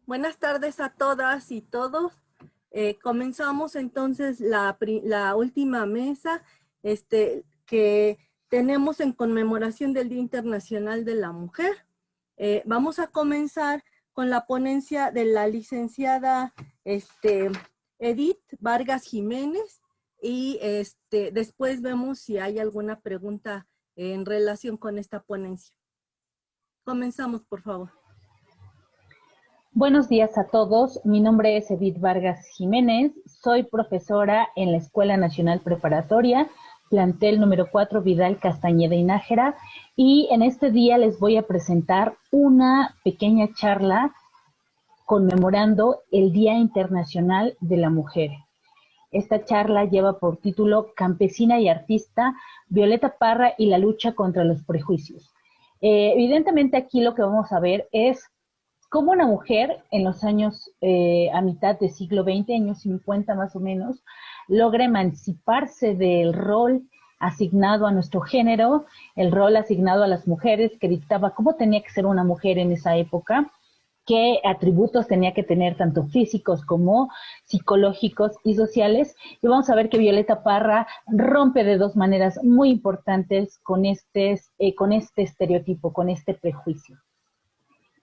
Buenas tardes a todas y todos. Comenzamos entonces la última mesa que tenemos en conmemoración del Día Internacional de la Mujer. Vamos a comenzar con la ponencia de la licenciada Edith Vargas Jiménez y después vemos si hay alguna pregunta en relación con esta ponencia. Comenzamos, por favor. Buenos días a todos, mi nombre es Edith Vargas Jiménez, soy profesora en la Escuela Nacional Preparatoria, plantel número 4 Vidal Castañeda y Nájera, y en este día les voy a presentar una pequeña charla conmemorando el Día Internacional de la Mujer. Esta charla lleva por título Campesina y Artista, Violeta Parra y la lucha contra los prejuicios. Evidentemente aquí lo que vamos a ver es cómo una mujer en los años, a mitad del siglo XX, años 50 más o menos, logra emanciparse del rol asignado a nuestro género, el rol asignado a las mujeres, que dictaba cómo tenía que ser una mujer en esa época, qué atributos tenía que tener, tanto físicos como psicológicos y sociales. Y vamos a ver que Violeta Parra rompe de dos maneras muy importantes con este estereotipo, con este prejuicio.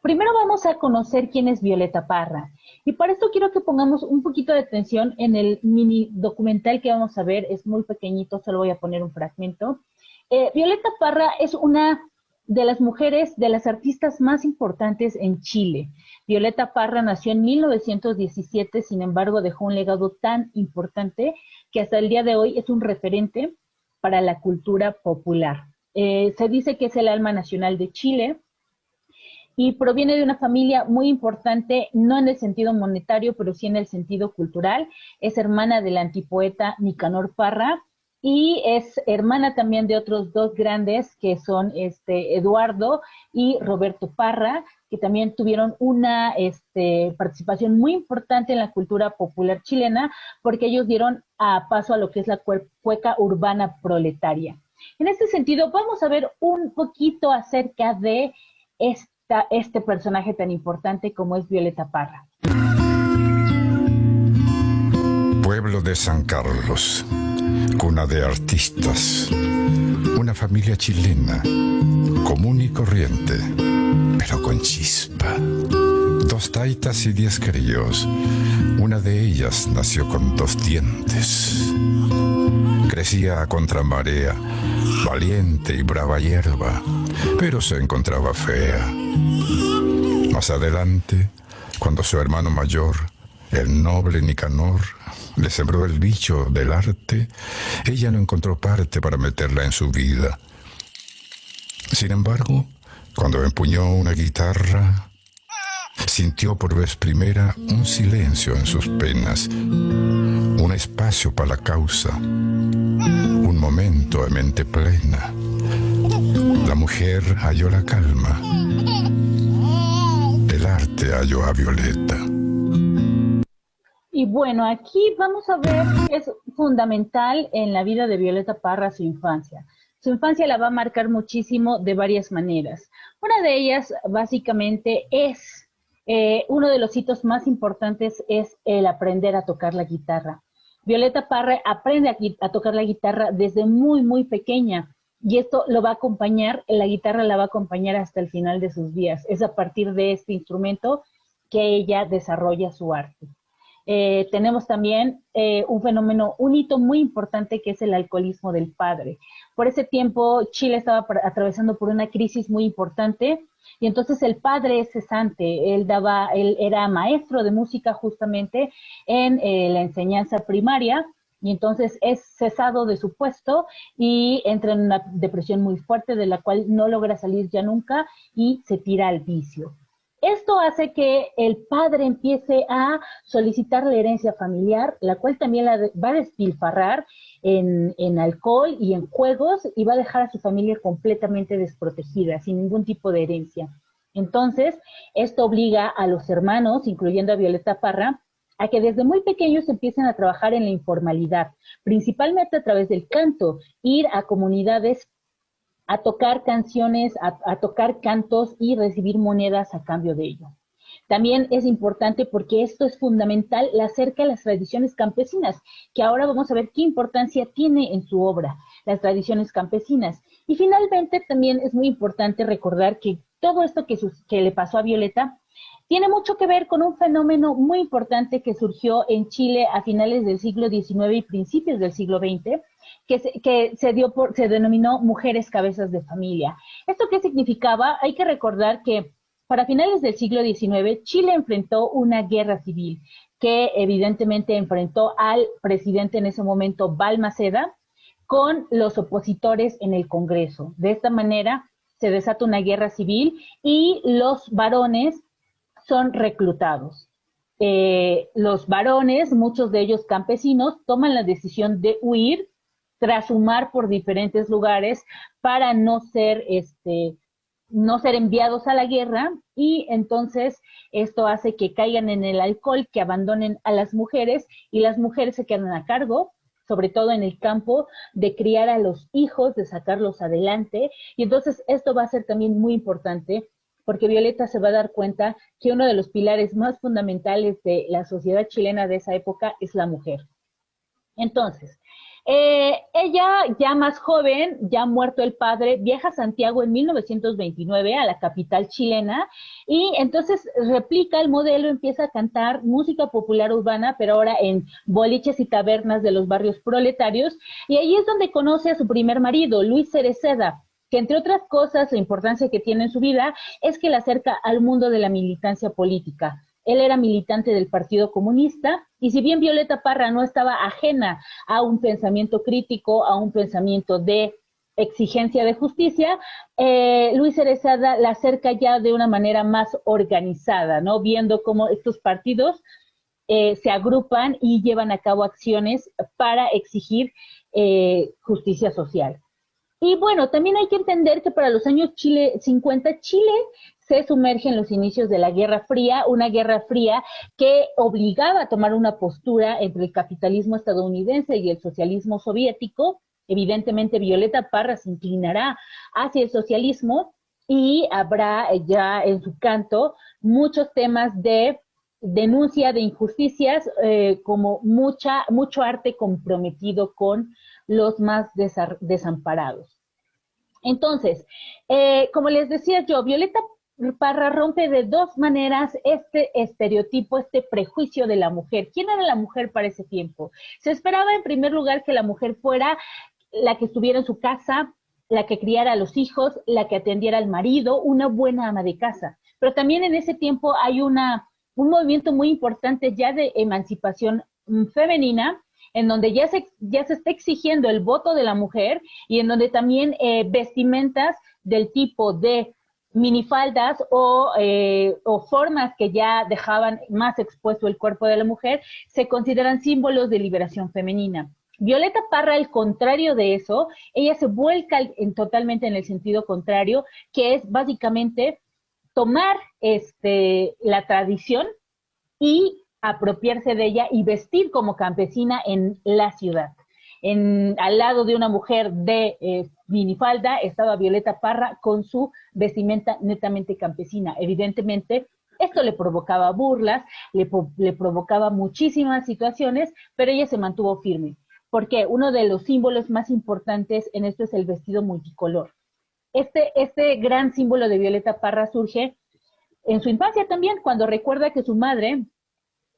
Primero vamos a conocer quién es Violeta Parra. Y para esto quiero que pongamos un poquito de atención en el mini documental que vamos a ver. Es muy pequeñito, solo voy a poner un fragmento. Violeta Parra es una de las mujeres, de las artistas más importantes en Chile. Violeta Parra nació en 1917, sin embargo dejó un legado tan importante que hasta el día de hoy es un referente para la cultura popular. Se dice que es el alma nacional de Chile, y proviene de una familia muy importante, no en el sentido monetario, pero sí en el sentido cultural. Es hermana del antipoeta Nicanor Parra y es hermana también de otros dos grandes que son Eduardo y Roberto Parra, que también tuvieron una participación muy importante en la cultura popular chilena, porque ellos dieron paso a lo que es la cueca urbana proletaria. En este sentido, vamos a ver un poquito acerca de este personaje tan importante como es Violeta Parra. Pueblo de San Carlos, cuna de artistas, una familia chilena, común y corriente, pero con chispa. 2 taitas y 10 críos, una de ellas nació con 2 dientes. Crecía a contramarea, valiente y brava hierba, pero se encontraba fea. Más adelante, cuando su hermano mayor, el noble Nicanor, le sembró el bicho del arte, ella no encontró parte para meterla en su vida. Sin embargo, cuando empuñó una guitarra, sintió por vez primera un silencio en sus penas, un espacio para la causa, un momento de mente plena. La mujer halló la calma, el arte halló a Violeta. Y bueno, aquí vamos a ver, es fundamental en la vida de Violeta Parra su infancia. Su infancia la va a marcar muchísimo de varias maneras. Una de ellas, básicamente, es uno de los hitos más importantes es el aprender a tocar la guitarra. Violeta Parra aprende a tocar la guitarra desde muy, muy pequeña, y esto lo va a acompañar, la guitarra la va a acompañar hasta el final de sus días. Es a partir de este instrumento que ella desarrolla su arte. Tenemos también un hito muy importante que es el alcoholismo del padre. Por ese tiempo Chile estaba atravesando por una crisis muy importante y entonces el padre es cesante, él era maestro de música justamente en la enseñanza primaria y entonces es cesado de su puesto y entra en una depresión muy fuerte de la cual no logra salir ya nunca y se tira al vicio. Esto hace que el padre empiece a solicitar la herencia familiar, la cual también la va a despilfarrar en alcohol y en juegos y va a dejar a su familia completamente desprotegida, sin ningún tipo de herencia. Entonces, esto obliga a los hermanos, incluyendo a Violeta Parra, a que desde muy pequeños empiecen a trabajar en la informalidad, principalmente a través del canto, ir a comunidades a tocar canciones, a tocar cantos y recibir monedas a cambio de ello. También es importante porque esto es fundamental, la acerca a las tradiciones campesinas, que ahora vamos a ver qué importancia tiene en su obra, las tradiciones campesinas. Y finalmente también es muy importante recordar que todo esto que le pasó a Violeta tiene mucho que ver con un fenómeno muy importante que surgió en Chile a finales del siglo XIX y principios del siglo XX, que se denominó mujeres cabezas de familia. ¿Esto qué significaba? Hay que recordar que para finales del siglo XIX, Chile enfrentó una guerra civil que evidentemente enfrentó al presidente en ese momento, Balmaceda, con los opositores en el Congreso. De esta manera se desata una guerra civil y los varones son reclutados. Los varones, muchos de ellos campesinos, toman la decisión de huir, trashumar por diferentes lugares para no ser enviados a la guerra, y entonces esto hace que caigan en el alcohol, que abandonen a las mujeres, y las mujeres se quedan a cargo, sobre todo en el campo, de criar a los hijos, de sacarlos adelante. Y entonces esto va a ser también muy importante, porque Violeta se va a dar cuenta que uno de los pilares más fundamentales de la sociedad chilena de esa época es la mujer. Entonces, ella, ya más joven, ya muerto el padre, viaja a Santiago en 1929, a la capital chilena, y entonces replica el modelo, empieza a cantar música popular urbana, pero ahora en boliches y tabernas de los barrios proletarios, y ahí es donde conoce a su primer marido, Luis Cereceda, que entre otras cosas, la importancia que tiene en su vida es que la acerca al mundo de la militancia política. Él era militante del Partido Comunista, y si bien Violeta Parra no estaba ajena a un pensamiento crítico, a un pensamiento de exigencia de justicia, Luis Cereceda la acerca ya de una manera más organizada, ¿no? Viendo cómo estos partidos se agrupan y llevan a cabo acciones para exigir justicia social. Y bueno, también hay que entender que para los años 50, Chile se sumerge en los inicios de la Guerra Fría, una Guerra Fría que obligaba a tomar una postura entre el capitalismo estadounidense y el socialismo soviético. Evidentemente, Violeta Parra se inclinará hacia el socialismo y habrá ya en su canto muchos temas de denuncia de injusticias, como mucho arte comprometido con los más desamparados. Entonces, como les decía yo, Violeta Parra rompe de dos maneras este estereotipo, este prejuicio de la mujer. ¿Quién era la mujer para ese tiempo? Se esperaba en primer lugar que la mujer fuera la que estuviera en su casa, la que criara a los hijos, la que atendiera al marido, una buena ama de casa. Pero también en ese tiempo hay un movimiento muy importante ya de emancipación femenina, en donde ya se está exigiendo el voto de la mujer, y en donde también vestimentas del tipo de minifaldas o formas que ya dejaban más expuesto el cuerpo de la mujer se consideran símbolos de liberación femenina. Violeta Parra, al contrario de eso, ella se vuelca totalmente en el sentido contrario, que es básicamente tomar la tradición y apropiarse de ella y vestir como campesina en la ciudad. Al lado de una mujer de minifalda estaba Violeta Parra con su vestimenta netamente campesina. Evidentemente, esto le provocaba burlas, le provocaba muchísimas situaciones, pero ella se mantuvo firme, porque uno de los símbolos más importantes en esto es el vestido multicolor. Este gran símbolo de Violeta Parra surge en su infancia también, cuando recuerda que su madre,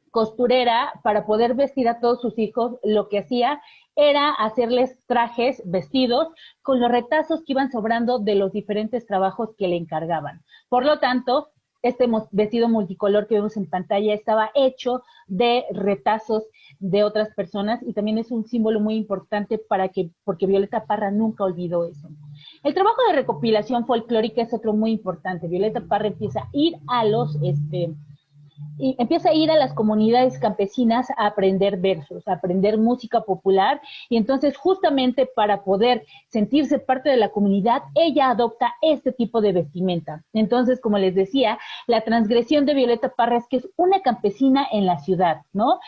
costurera, para poder vestir a todos sus hijos, lo que hacía era hacerles trajes, vestidos, con los retazos que iban sobrando de los diferentes trabajos que le encargaban. Por lo tanto, este vestido multicolor que vemos en pantalla estaba hecho de retazos de otras personas, y también es un símbolo muy importante porque Violeta Parra nunca olvidó eso. El trabajo de recopilación folclórica es otro muy importante. Violeta Parra empieza a ir a las comunidades campesinas a aprender versos, a aprender música popular, y entonces justamente para poder sentirse parte de la comunidad, ella adopta este tipo de vestimenta. Entonces, como les decía, la transgresión de Violeta Parra es que es una campesina en la ciudad, ¿no?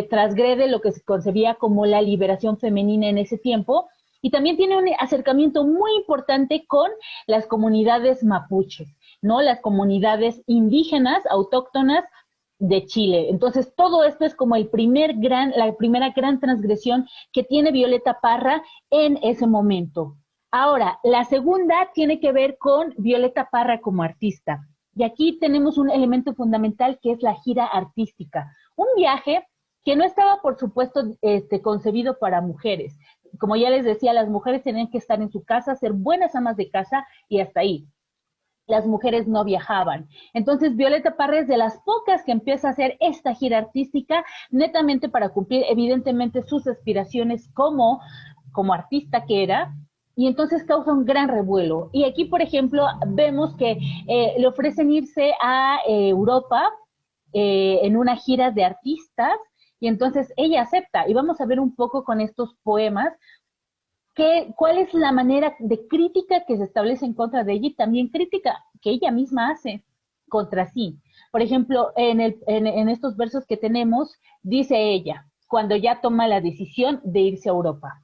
Transgrede lo que se concebía como la liberación femenina en ese tiempo, y también tiene un acercamiento muy importante con las comunidades mapuches. ¿no? Las comunidades indígenas, autóctonas de Chile. Entonces, todo esto es como la primera gran transgresión que tiene Violeta Parra en ese momento. Ahora, la segunda tiene que ver con Violeta Parra como artista. Y aquí tenemos un elemento fundamental que es la gira artística. Un viaje que no estaba, por supuesto, concebido para mujeres. Como ya les decía, las mujeres tenían que estar en su casa, ser buenas amas de casa y hasta ahí. Las mujeres no viajaban. Entonces, Violeta Parra es de las pocas que empieza a hacer esta gira artística netamente para cumplir, evidentemente, sus aspiraciones como artista que era, y entonces causa un gran revuelo. Y aquí, por ejemplo, vemos que le ofrecen irse a Europa en una gira de artistas, y entonces ella acepta. Y vamos a ver un poco con estos poemas cuál es la manera de crítica que se establece en contra de ella y también crítica que ella misma hace contra sí. Por ejemplo, en estos versos que tenemos, dice ella, cuando ya toma la decisión de irse a Europa: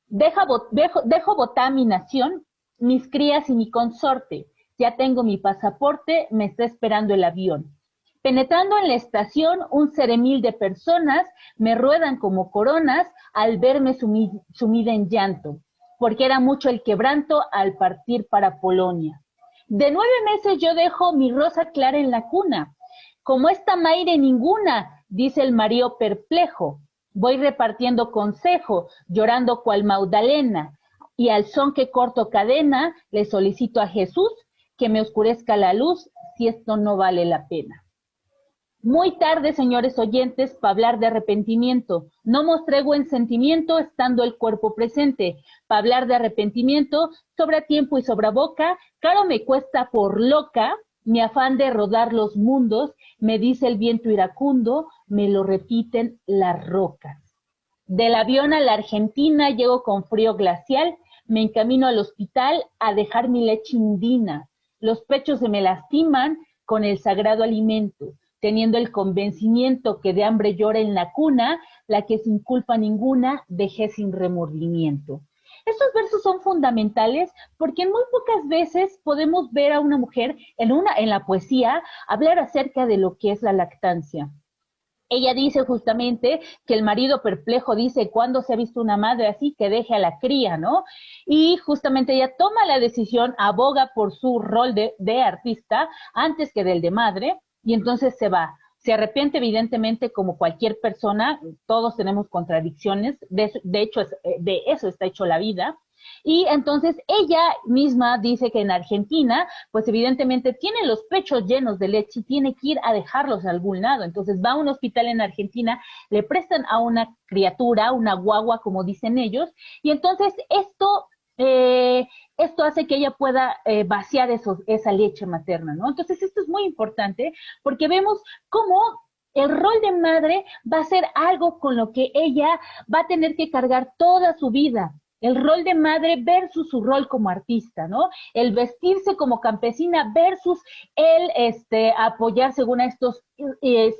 dejo botar mi nación, mis crías y mi consorte, ya tengo mi pasaporte, me está esperando el avión. Penetrando en la estación, un ceremil de personas me ruedan como coronas al verme sumida en llanto, porque era mucho el quebranto al partir para Polonia. De 9 meses yo dejo mi rosa clara en la cuna, como esta maire ninguna, dice el marido perplejo. Voy repartiendo consejo, llorando cual Magdalena, y al son que corto cadena, le solicito a Jesús que me oscurezca la luz, si esto no vale la pena. Muy tarde, señores oyentes, para hablar de arrepentimiento. No mostré buen sentimiento estando el cuerpo presente. Para hablar de arrepentimiento, sobra tiempo y sobra boca. Caro me cuesta por loca mi afán de rodar los mundos. Me dice el viento iracundo, me lo repiten las rocas. Del avión a la Argentina llego con frío glacial. Me encamino al hospital a dejar mi leche indina. Los pechos se me lastiman con el sagrado alimento, teniendo el convencimiento que de hambre llora en la cuna, la que sin culpa ninguna dejé sin remordimiento. Estos versos son fundamentales porque muy pocas veces podemos ver a una mujer en la poesía hablar acerca de lo que es la lactancia. Ella dice justamente que el marido perplejo dice, ¿cuándo se ha visto una madre así que deje a la cría, no? Y justamente ella toma la decisión, aboga por su rol de artista antes que del de madre, y entonces se va. Se arrepiente evidentemente como cualquier persona, todos tenemos contradicciones, de hecho de eso está hecho la vida, y entonces ella misma dice que en Argentina, pues evidentemente tiene los pechos llenos de leche y tiene que ir a dejarlos a algún lado, entonces va a un hospital en Argentina, le prestan a una criatura, una guagua como dicen ellos, y entonces esto hace que ella pueda vaciar esa leche materna, ¿no? Entonces esto es muy importante porque vemos cómo el rol de madre va a ser algo con lo que ella va a tener que cargar toda su vida. El rol de madre versus su rol como artista, ¿no? El vestirse como campesina versus el apoyar según estos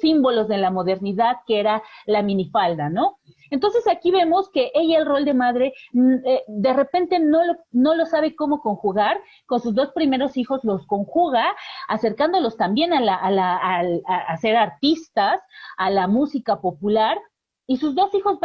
símbolos de la modernidad que era la minifalda, ¿no? Entonces aquí vemos que ella el rol de madre de repente no lo sabe cómo conjugar, con sus 2 primeros hijos los conjuga, acercándolos también a ser artistas, a la música popular, y sus 2 hijos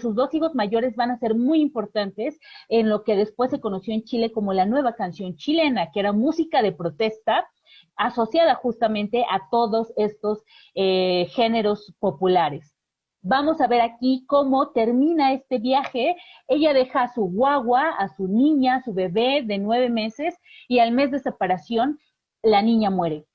sus 2 hijos mayores van a ser muy importantes en lo que después se conoció en Chile como la nueva canción chilena, que era música de protesta, asociada justamente a todos estos géneros populares. Vamos a ver aquí cómo termina este viaje. Ella deja a su guagua, a su niña, a su bebé de 9 meses, y al mes de separación, la niña muere.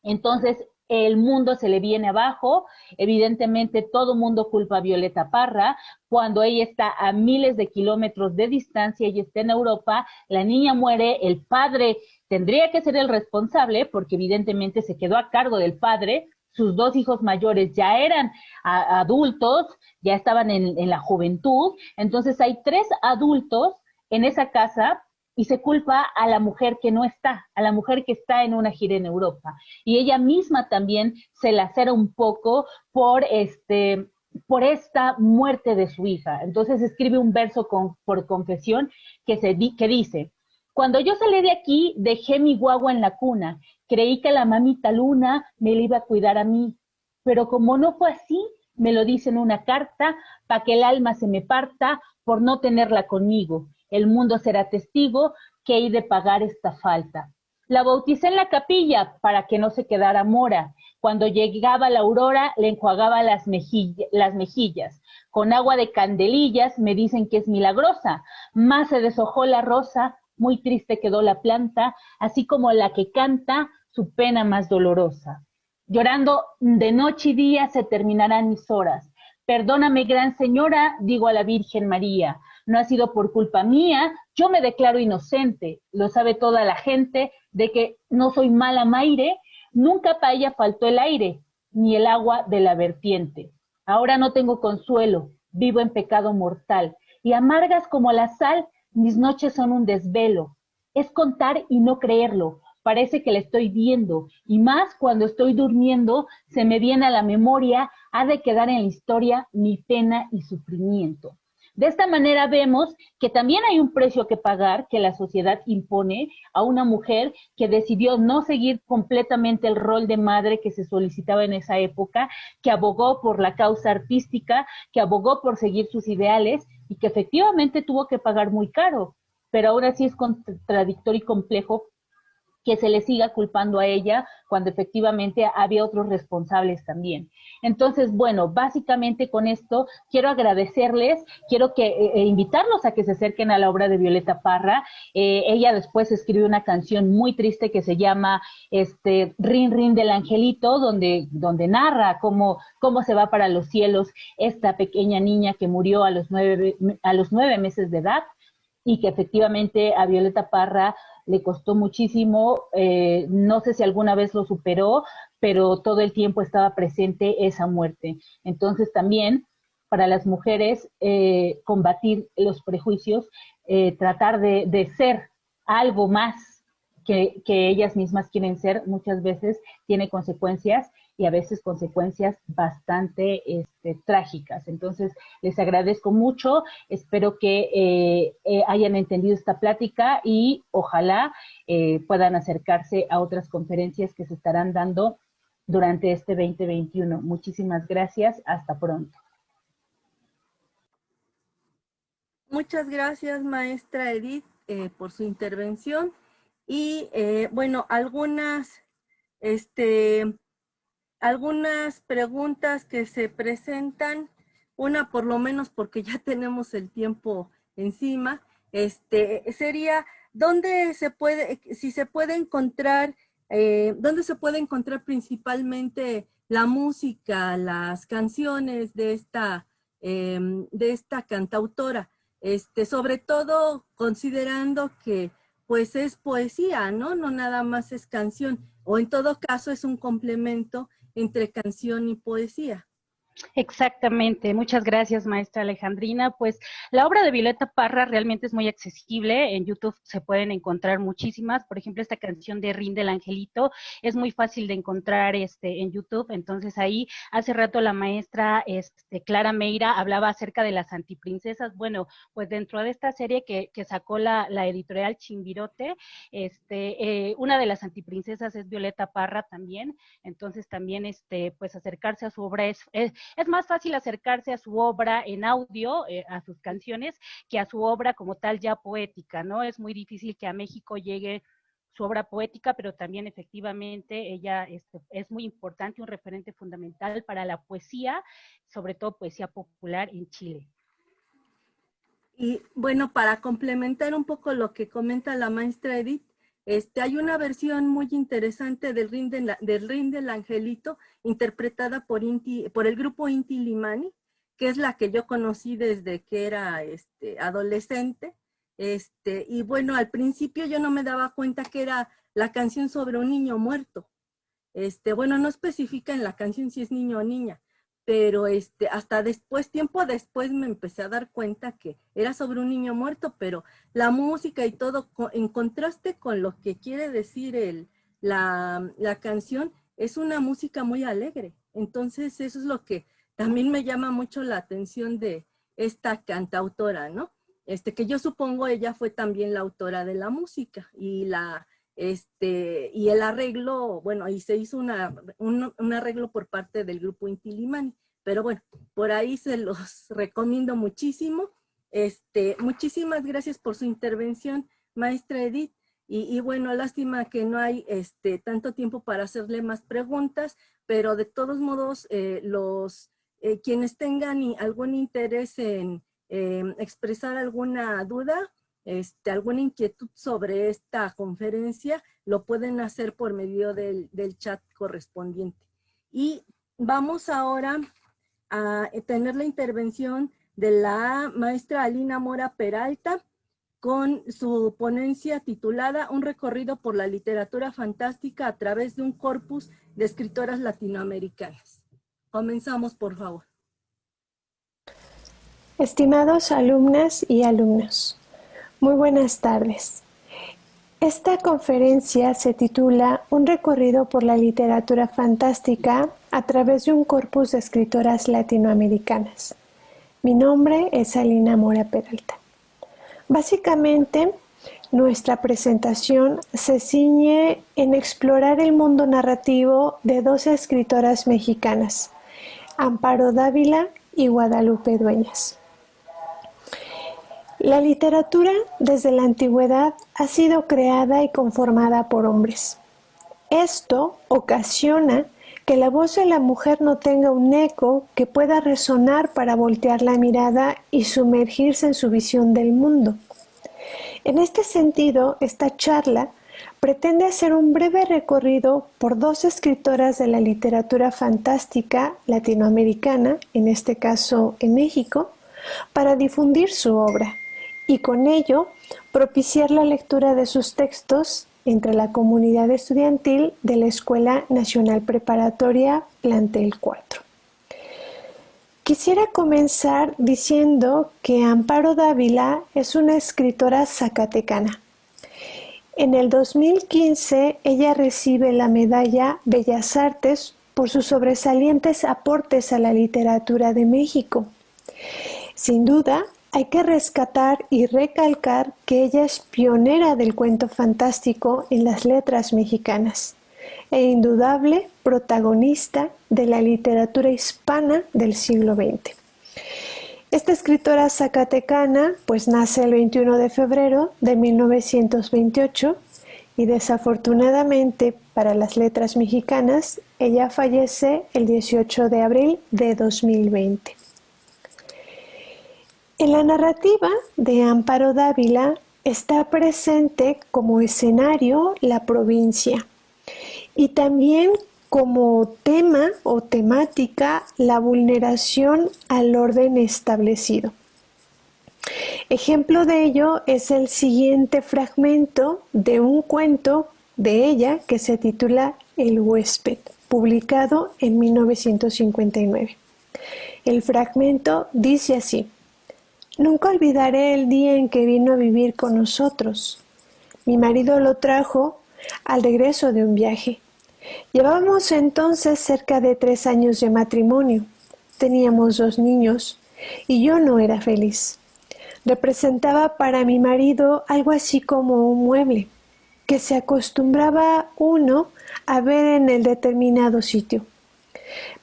Entonces, el mundo se le viene abajo, evidentemente todo mundo culpa a Violeta Parra, cuando ella está a miles de kilómetros de distancia, ella está en Europa, la niña muere, el padre tendría que ser el responsable, porque evidentemente se quedó a cargo del padre, sus 2 hijos mayores ya eran adultos, ya estaban en la juventud, entonces hay 3 adultos en esa casa, y se culpa a la mujer que no está, a la mujer que está en una gira en Europa. Y ella misma también se lacera un poco por esta muerte de su hija. Entonces escribe un verso por confesión que dice: Cuando yo salí de aquí, dejé mi guagua en la cuna. Creí que la mamita luna me la iba a cuidar a mí. Pero como no fue así, me lo dice en una carta, pa' que el alma se me parta por no tenerla conmigo. El mundo será testigo que he de pagar esta falta. La bauticé en la capilla para que no se quedara mora. Cuando llegaba la aurora, le enjuagaba las mejillas. Con agua de candelillas me dicen que es milagrosa. Más se deshojó la rosa, muy triste quedó la planta, así como la que canta su pena más dolorosa. Llorando de noche y día se terminarán mis horas. Perdóname, gran señora, digo a la Virgen María. No ha sido por culpa mía, yo me declaro inocente. Lo sabe toda la gente de que no soy mala maire. Nunca para ella faltó el aire, ni el agua de la vertiente. Ahora no tengo consuelo, vivo en pecado mortal. Y amargas como la sal, mis noches son un desvelo. Es contar y no creerlo. Parece que la estoy viendo, y más cuando estoy durmiendo, se me viene a la memoria, ha de quedar en la historia mi pena y sufrimiento. De esta manera vemos que también hay un precio que pagar que la sociedad impone a una mujer que decidió no seguir completamente el rol de madre que se solicitaba en esa época, que abogó por la causa artística, que abogó por seguir sus ideales y que efectivamente tuvo que pagar muy caro, pero ahora sí es contradictorio y complejo que se le siga culpando a ella cuando efectivamente había otros responsables también. Entonces, bueno, básicamente con esto quiero agradecerles, quiero invitarlos a que se acerquen a la obra de Violeta Parra. Ella después escribió una canción muy triste que se llama Rin Rin del Angelito, donde narra cómo se va para los cielos esta pequeña niña que murió a los 9 meses de edad, y que efectivamente a Violeta Parra le costó muchísimo, no sé si alguna vez lo superó, pero todo el tiempo estaba presente esa muerte. Entonces también para las mujeres combatir los prejuicios, tratar de ser algo más que ellas mismas quieren ser, muchas veces tiene consecuencias, y a veces consecuencias bastante trágicas. Entonces, les agradezco mucho, espero que hayan entendido esta plática y ojalá puedan acercarse a otras conferencias que se estarán dando durante este 2021. Muchísimas gracias, hasta pronto. Muchas gracias, maestra Edith, por su intervención. Y bueno, algunas preguntas que se presentan, una por lo menos porque ya tenemos el tiempo encima, sería, ¿dónde se puede encontrar principalmente la música, las canciones de esta cantautora? Sobre todo considerando que pues es poesía, ¿no? No nada más es canción, o en todo caso es un complemento entre canción y poesía. Exactamente, muchas gracias, maestra Alejandrina. Pues la obra de Violeta Parra realmente es muy accesible, en YouTube se pueden encontrar muchísimas, por ejemplo esta canción de Rin del Angelito es muy fácil de encontrar en YouTube, entonces ahí hace rato la maestra Clara Meira hablaba acerca de las antiprincesas. Bueno, pues dentro de esta serie que sacó la editorial Chimbirote, una de las antiprincesas es Violeta Parra también, entonces también pues acercarse a su obra es más fácil acercarse a su obra en audio, a sus canciones, que a su obra como tal ya poética, ¿no? Es muy difícil que a México llegue su obra poética, pero también efectivamente ella es muy importante, un referente fundamental para la poesía, sobre todo poesía popular en Chile. Y bueno, para complementar un poco lo que comenta la maestra Edith, hay una versión muy interesante del Rin del Angelito, interpretada por el grupo Inti Limani, que es la que yo conocí desde que era adolescente. Y bueno, al principio yo no me daba cuenta que era la canción sobre un niño muerto. Bueno, no especifica en la canción si es niño o niña, pero hasta después, tiempo después me empecé a dar cuenta que era sobre un niño muerto, pero la música y todo, en contraste con lo que quiere decir la canción, es una música muy alegre. Entonces eso es lo que también me llama mucho la atención de esta cantautora, ¿no? que yo supongo ella fue también la autora de la música y y el arreglo, bueno, ahí se hizo un arreglo por parte del grupo Inti Illimani, pero bueno, por ahí se los recomiendo muchísimo. Muchísimas gracias por su intervención, maestra Edith, y bueno, lástima que no hay tanto tiempo para hacerle más preguntas, pero de todos modos, quienes tengan algún interés en expresar alguna duda, alguna inquietud sobre esta conferencia, lo pueden hacer por medio del chat correspondiente. Y vamos ahora a tener la intervención de la maestra Alina Mora Peralta con su ponencia titulada Un recorrido por la literatura fantástica a través de un corpus de escritoras latinoamericanas. Comenzamos, por favor. Estimados alumnas y alumnos, muy buenas tardes. Esta conferencia se titula Un recorrido por la literatura fantástica a través de un corpus de escritoras latinoamericanas. Mi nombre es Alina Mora Peralta. Básicamente, nuestra presentación se ciñe en explorar el mundo narrativo de dos escritoras mexicanas, Amparo Dávila y Guadalupe Dueñas. La literatura desde la antigüedad ha sido creada y conformada por hombres. Esto ocasiona que la voz de la mujer no tenga un eco que pueda resonar para voltear la mirada y sumergirse en su visión del mundo. En este sentido, esta charla pretende hacer un breve recorrido por dos escritoras de la literatura fantástica latinoamericana, en este caso en México, para difundir su obra y con ello propiciar la lectura de sus textos entre la comunidad estudiantil de la Escuela Nacional Preparatoria Plantel 4. Quisiera comenzar diciendo que Amparo Dávila es una escritora zacatecana. En el 2015 ella recibe la medalla Bellas Artes por sus sobresalientes aportes a la literatura de México. Sin duda, hay que rescatar y recalcar que ella es pionera del cuento fantástico en las letras mexicanas e indudable protagonista de la literatura hispana del siglo XX. Esta escritora zacatecana pues nace el 21 de febrero de 1928 y desafortunadamente para las letras mexicanas ella fallece el 18 de abril de 2020. En la narrativa de Amparo Dávila está presente como escenario la provincia y también como tema o temática la vulneración al orden establecido. Ejemplo de ello es el siguiente fragmento de un cuento de ella que se titula El huésped, publicado en 1959. El fragmento dice así: Nunca olvidaré el día en que vino a vivir con nosotros. Mi marido lo trajo al regreso de un viaje. Llevábamos entonces cerca de 3 años de matrimonio. Teníamos 2 niños y yo no era feliz. Representaba para mi marido algo así como un mueble que se acostumbraba uno a ver en el determinado sitio,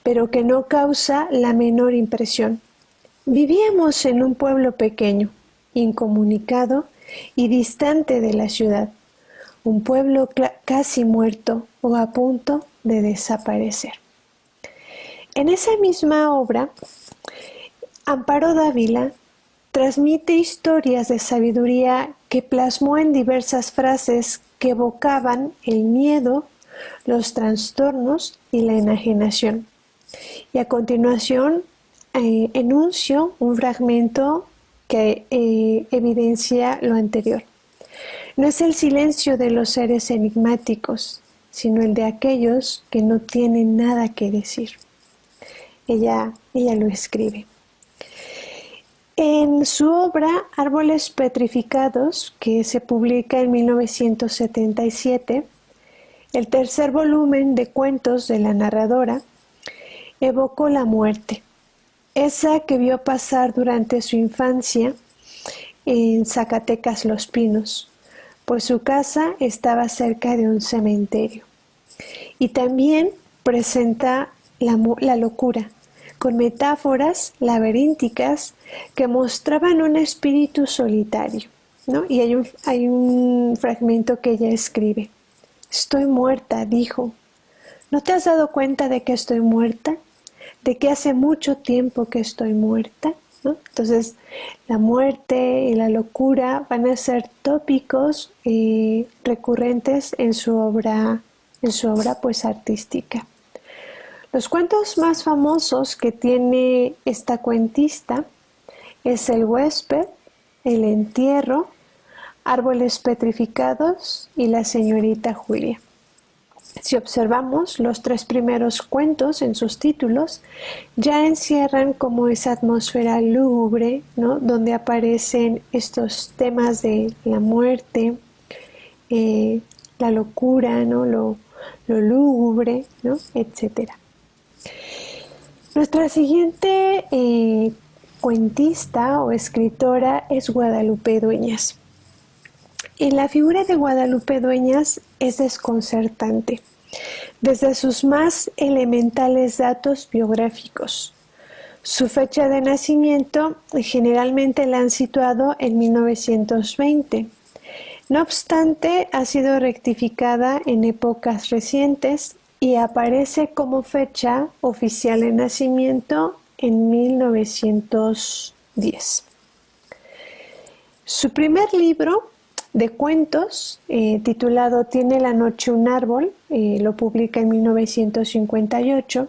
pero que no causa la menor impresión. Vivíamos en un pueblo pequeño, incomunicado y distante de la ciudad, un pueblo casi muerto o a punto de desaparecer. En esa misma obra, Amparo Dávila transmite historias de sabiduría que plasmó en diversas frases que evocaban el miedo, los trastornos y la enajenación. Y a continuación, enuncio un fragmento que evidencia lo anterior. No es el silencio de los seres enigmáticos, sino el de aquellos que no tienen nada que decir. Ella lo escribe. En su obra Árboles Petrificados, que se publica en 1977, el tercer volumen de cuentos de la narradora, evocó la muerte, esa que vio pasar durante su infancia en Zacatecas Los Pinos, pues su casa estaba cerca de un cementerio. Y también presenta la locura, con metáforas laberínticas que mostraban un espíritu solitario, ¿no? Y hay un fragmento que ella escribe. Estoy muerta, dijo. ¿No te has dado cuenta de que estoy muerta? ¿De que hace mucho tiempo que estoy muerta? ¿No? Entonces, la muerte y la locura van a ser tópicos recurrentes en su obra pues artística. Los cuentos más famosos que tiene esta cuentista es El huésped, El entierro, Árboles petrificados y La señorita Julia. Si observamos los 3 primeros cuentos en sus títulos, ya encierran como esa atmósfera lúgubre, ¿no? Donde aparecen estos temas de la muerte, la locura, ¿no? Lo lúgubre, ¿no? Etcétera. Nuestra siguiente cuentista o escritora es Guadalupe Dueñas. Y la figura de Guadalupe Dueñas es desconcertante, desde sus más elementales datos biográficos. Su fecha de nacimiento generalmente la han situado en 1920. No obstante, ha sido rectificada en épocas recientes y aparece como fecha oficial de nacimiento en 1910. Su primer libro de cuentos, titulado Tiene la noche un árbol, lo publica en 1958,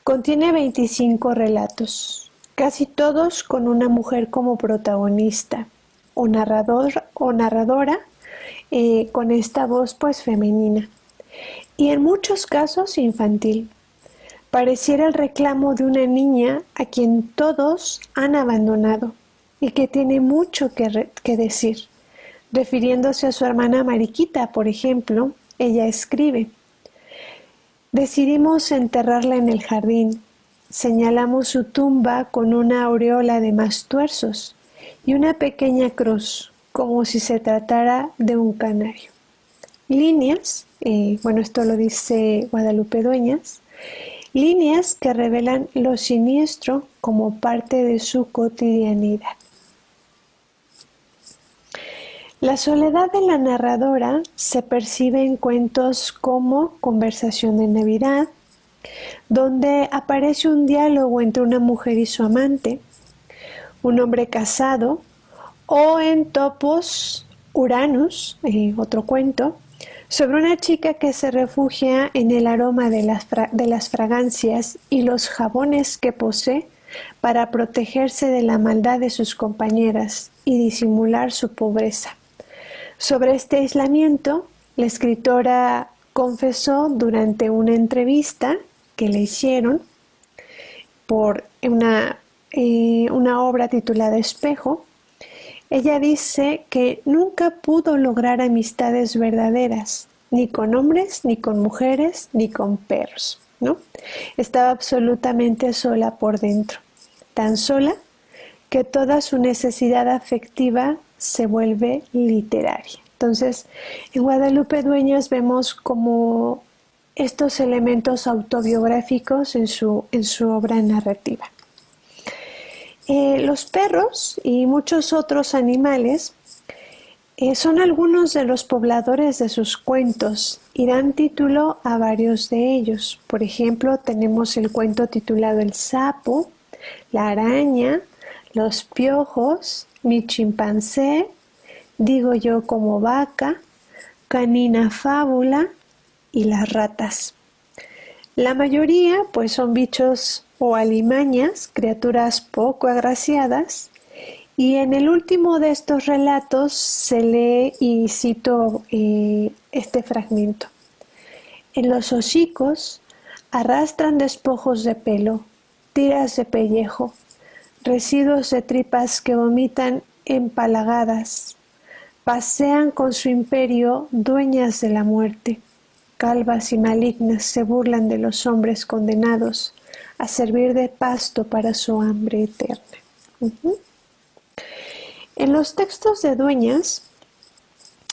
contiene 25 relatos, casi todos con una mujer como protagonista, o narrador o narradora, con esta voz pues femenina, y en muchos casos infantil. Pareciera el reclamo de una niña a quien todos han abandonado y que tiene mucho que decir. Refiriéndose a su hermana Mariquita, por ejemplo, ella escribe: decidimos enterrarla en el jardín. Señalamos su tumba con una aureola de mastuerzos y una pequeña cruz, como si se tratara de un canario. Líneas, esto lo dice Guadalupe Dueñas, líneas que revelan lo siniestro como parte de su cotidianidad. La soledad de la narradora se percibe en cuentos como Conversación de Navidad, donde aparece un diálogo entre una mujer y su amante, un hombre casado, o en Topos Uranus, otro cuento, sobre una chica que se refugia en el aroma de las fragancias y los jabones que posee para protegerse de la maldad de sus compañeras y disimular su pobreza. Sobre este aislamiento, la escritora confesó durante una entrevista que le hicieron por una obra titulada Espejo. Ella dice que nunca pudo lograr amistades verdaderas, ni con hombres, ni con mujeres, ni con perros, ¿no? Estaba absolutamente sola por dentro, tan sola que toda su necesidad afectiva se vuelve literaria. Entonces, en Guadalupe Dueñas vemos como estos elementos autobiográficos en su obra narrativa. Los perros y muchos otros animales son algunos de los pobladores de sus cuentos y dan título a varios de ellos. Por ejemplo, tenemos el cuento titulado El sapo, la araña, los piojos, mi chimpancé, digo yo como vaca, canina fábula y las ratas. La mayoría pues son bichos o alimañas, criaturas poco agraciadas, y en el último de estos relatos se lee y cito este fragmento. En los hocicos arrastran despojos de pelo, tiras de pellejo, residuos de tripas que vomitan empalagadas, pasean con su imperio dueñas de la muerte, calvas y malignas se burlan de los hombres condenados a servir de pasto para su hambre eterna. En los textos de Dueñas,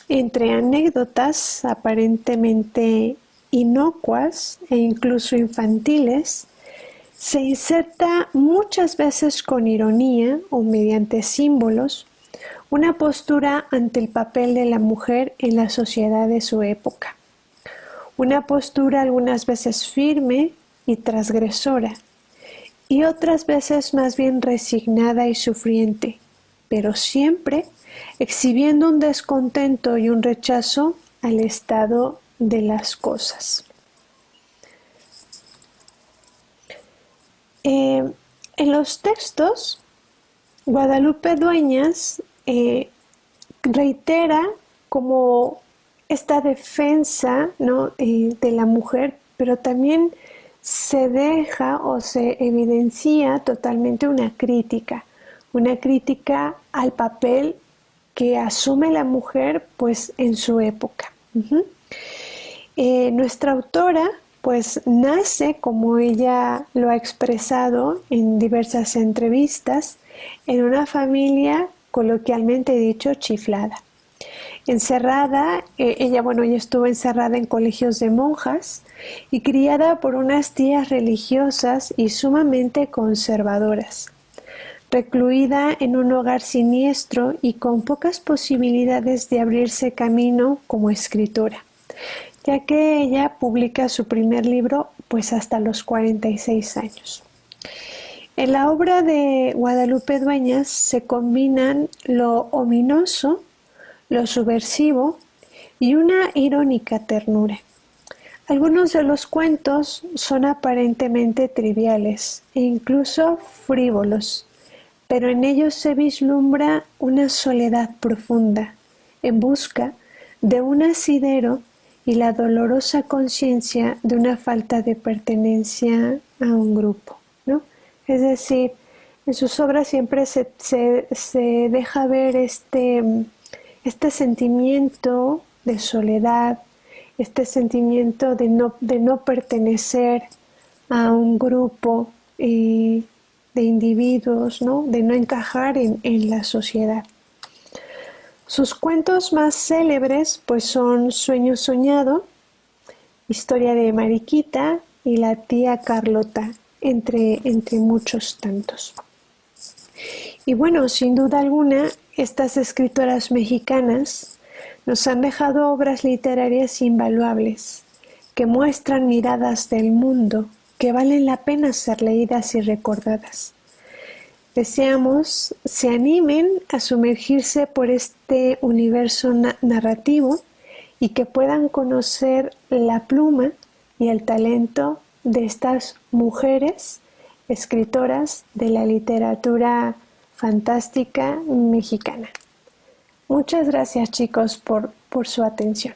entre anécdotas aparentemente inocuas e incluso infantiles, se inserta muchas veces con ironía o mediante símbolos una postura ante el papel de la mujer en la sociedad de su época. Una postura algunas veces firme y transgresora, y otras veces más bien resignada y sufriente, pero siempre exhibiendo un descontento y un rechazo al estado de las cosas. En los textos, Guadalupe Dueñas reitera como esta defensa, ¿no?, de la mujer, pero también se deja o se evidencia totalmente una crítica al papel que asume la mujer pues en su época. Nuestra autora pues nace, como ella lo ha expresado en diversas entrevistas, en una familia coloquialmente dicho chiflada. Encerrada, ella estuvo encerrada en colegios de monjas y criada por unas tías religiosas y sumamente conservadoras. Recluida en un hogar siniestro y con pocas posibilidades de abrirse camino como escritora, ya que ella publica su primer libro pues hasta los 46 años. En la obra de Guadalupe Dueñas se combinan lo ominoso, lo subversivo y una irónica ternura. Algunos de los cuentos son aparentemente triviales e incluso frívolos, pero en ellos se vislumbra una soledad profunda, en busca de un asidero y la dolorosa conciencia de una falta de pertenencia a un grupo, ¿no? Es decir, en sus obras siempre se deja ver este sentimiento de soledad, este sentimiento de no pertenecer a un grupo de individuos, ¿no?, de no encajar en la sociedad. Sus cuentos más célebres pues son Sueño Soñado, Historia de Mariquita y La tía Carlota, entre muchos tantos. Y bueno, sin duda alguna, estas escritoras mexicanas nos han dejado obras literarias invaluables, que muestran miradas del mundo que valen la pena ser leídas y recordadas. Deseamos se animen a sumergirse por este universo narrativo y que puedan conocer la pluma y el talento de estas mujeres escritoras de la literatura fantástica mexicana. Muchas gracias, chicos, por su atención.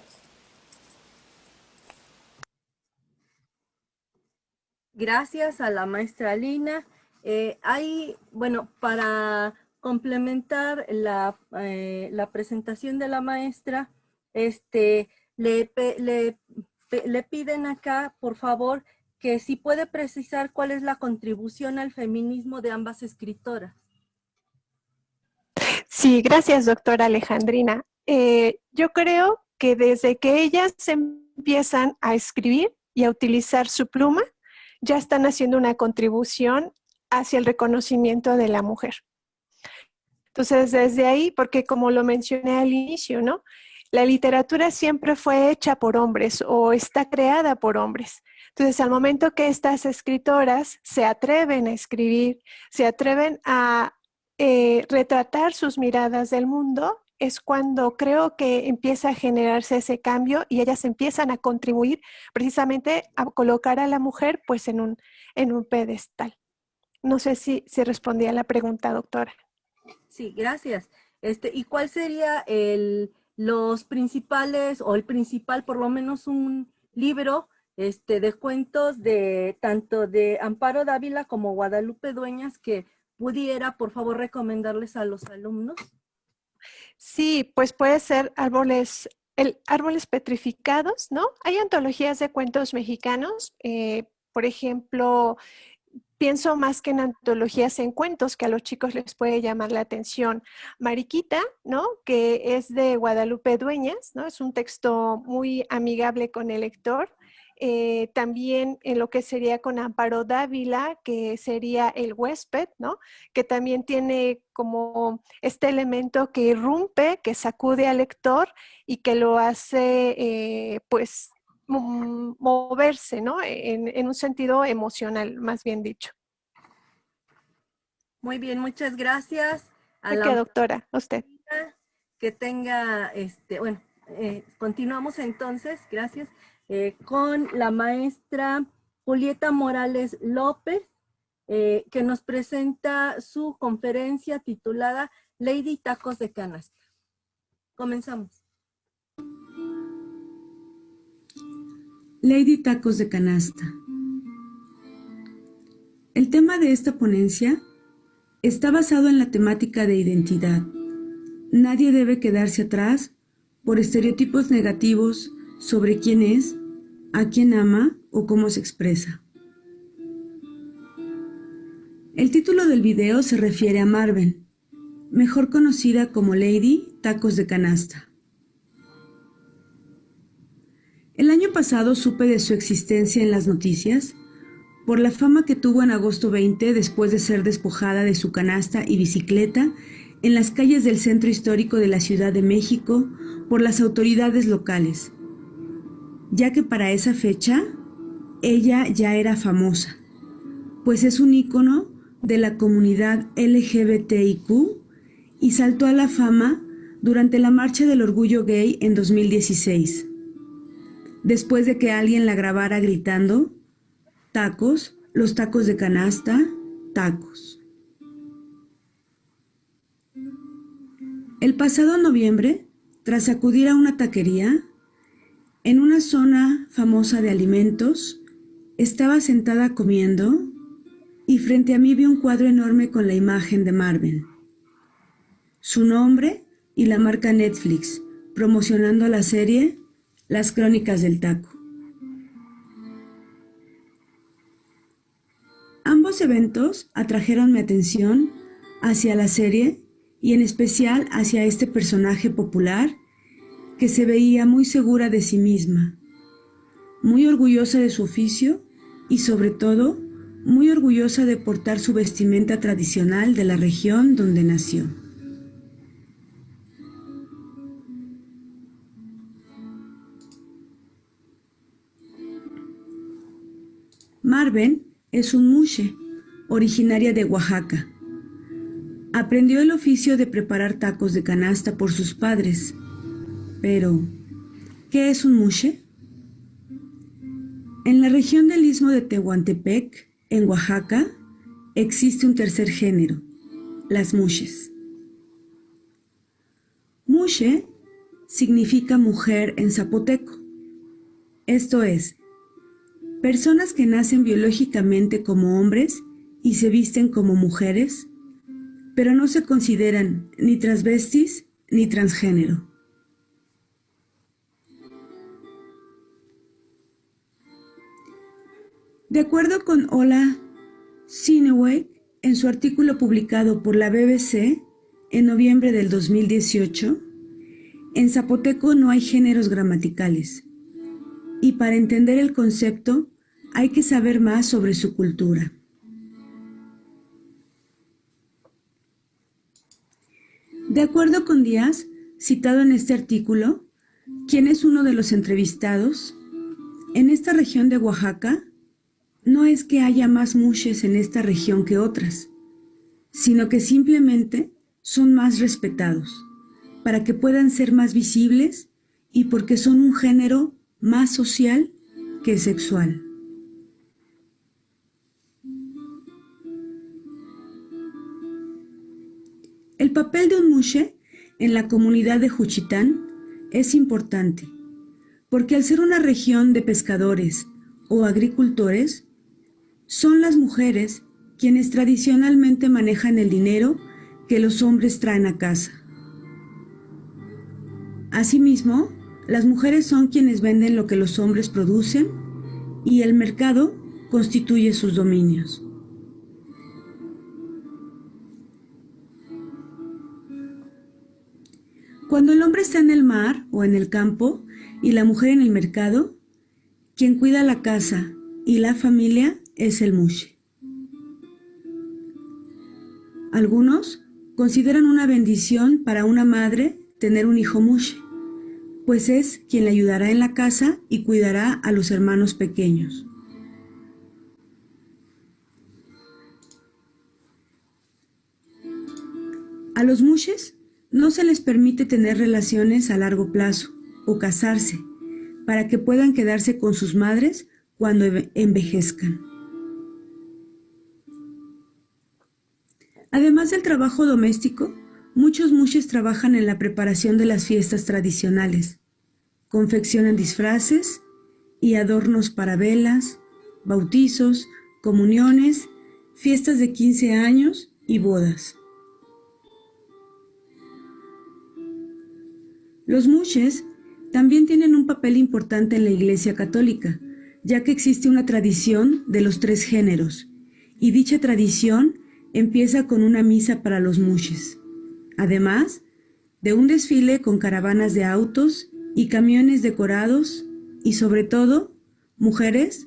Gracias a la maestra Lina. Para complementar la presentación de la maestra, le piden acá, por favor, que si puede precisar cuál es la contribución al feminismo de ambas escritoras. Sí, gracias, doctora Alejandrina. Yo creo que desde que ellas empiezan a escribir y a utilizar su pluma, ya están haciendo una contribución hacia el reconocimiento de la mujer. Entonces, desde ahí, porque como lo mencioné al inicio, ¿no?, la literatura siempre fue hecha por hombres o está creada por hombres. Entonces, al momento que estas escritoras se atreven a escribir, se atreven a retratar sus miradas del mundo, es cuando creo que empieza a generarse ese cambio y ellas empiezan a contribuir precisamente a colocar a la mujer pues en un pedestal. No sé si respondí a la pregunta, doctora. Sí, gracias. ¿Y cuál sería los principales, o el principal, por lo menos un libro de cuentos de tanto de Amparo Dávila como Guadalupe Dueñas que pudiera, por favor, recomendarles a los alumnos? Sí, pues puede ser árboles petrificados, ¿no? Hay antologías de cuentos mexicanos, por ejemplo, pienso más que en antologías, en cuentos que a los chicos les puede llamar la atención. Mariquita, ¿no? Que es de Guadalupe Dueñas, ¿no? Es un texto muy amigable con el lector. También en lo que sería con Amparo Dávila, que sería El huésped, ¿no? Que también tiene como este elemento que irrumpe, que sacude al lector y que lo hace, pues, moverse, ¿no? En un sentido emocional, más bien dicho. Muy bien, muchas gracias. ¿De qué, doctora? Usted. Que tenga, bueno, continuamos entonces, gracias, con la maestra Julieta Morales López, que nos presenta su conferencia titulada Lady Tacos de Canasta. Comenzamos. Lady Tacos de Canasta. El tema de esta ponencia está basado en la temática de identidad. Nadie debe quedarse atrás por estereotipos negativos sobre quién es, a quién ama o cómo se expresa. El título del video se refiere a Marven, mejor conocida como Lady Tacos de Canasta. El año pasado supe de su existencia en las noticias por la fama que tuvo en agosto 20 después de ser despojada de su canasta y bicicleta en las calles del centro histórico de la Ciudad de México por las autoridades locales, ya que para esa fecha ella ya era famosa, pues es un ícono de la comunidad LGBTIQ y saltó a la fama durante la Marcha del Orgullo Gay en 2016. Después de que alguien la grabara gritando, tacos, los tacos de canasta, tacos. El pasado noviembre, tras acudir a una taquería, en una zona famosa de alimentos, estaba sentada comiendo y frente a mí vi un cuadro enorme con la imagen de Marven, su nombre y la marca Netflix, promocionando la serie Las Crónicas del Taco. Ambos eventos atrajeron mi atención hacia la serie y en especial hacia este personaje popular que se veía muy segura de sí misma, muy orgullosa de su oficio y sobre todo muy orgullosa de portar su vestimenta tradicional de la región donde nació. Marven es un mushe, originaria de Oaxaca. Aprendió el oficio de preparar tacos de canasta por sus padres. Pero, ¿qué es un mushe? En la región del Istmo de Tehuantepec, en Oaxaca, existe un tercer género, las mushes. Mushe significa mujer en zapoteco. Esto es, personas que nacen biológicamente como hombres y se visten como mujeres, pero no se consideran ni transvestis ni transgénero. De acuerdo con Ola Sineweg, en su artículo publicado por la BBC en noviembre del 2018, en zapoteco no hay géneros gramaticales, y para entender el concepto hay que saber más sobre su cultura. De acuerdo con Díaz, citado en este artículo, quien es uno de los entrevistados, en esta región de Oaxaca, no es que haya más mushes en esta región que otras, sino que simplemente son más respetados, para que puedan ser más visibles y porque son un género más social que sexual. El papel de un mushe en la comunidad de Juchitán es importante, porque al ser una región de pescadores o agricultores, son las mujeres quienes tradicionalmente manejan el dinero que los hombres traen a casa. Asimismo, las mujeres son quienes venden lo que los hombres producen y el mercado constituye sus dominios. Cuando el hombre está en el mar o en el campo y la mujer en el mercado, quien cuida la casa y la familia es el mushe. Algunos consideran una bendición para una madre tener un hijo mushe, pues es quien le ayudará en la casa y cuidará a los hermanos pequeños. A los mushes no se les permite tener relaciones a largo plazo o casarse para que puedan quedarse con sus madres cuando envejezcan. Además del trabajo doméstico, muchos mushes trabajan en la preparación de las fiestas tradicionales. Confeccionan disfraces y adornos para velas, bautizos, comuniones, fiestas de 15 años y bodas. Los mushes también tienen un papel importante en la Iglesia Católica, ya que existe una tradición de los 3 géneros, y dicha tradición empieza con una misa para los mushes, además de un desfile con caravanas de autos y camiones decorados, y sobre todo, mujeres,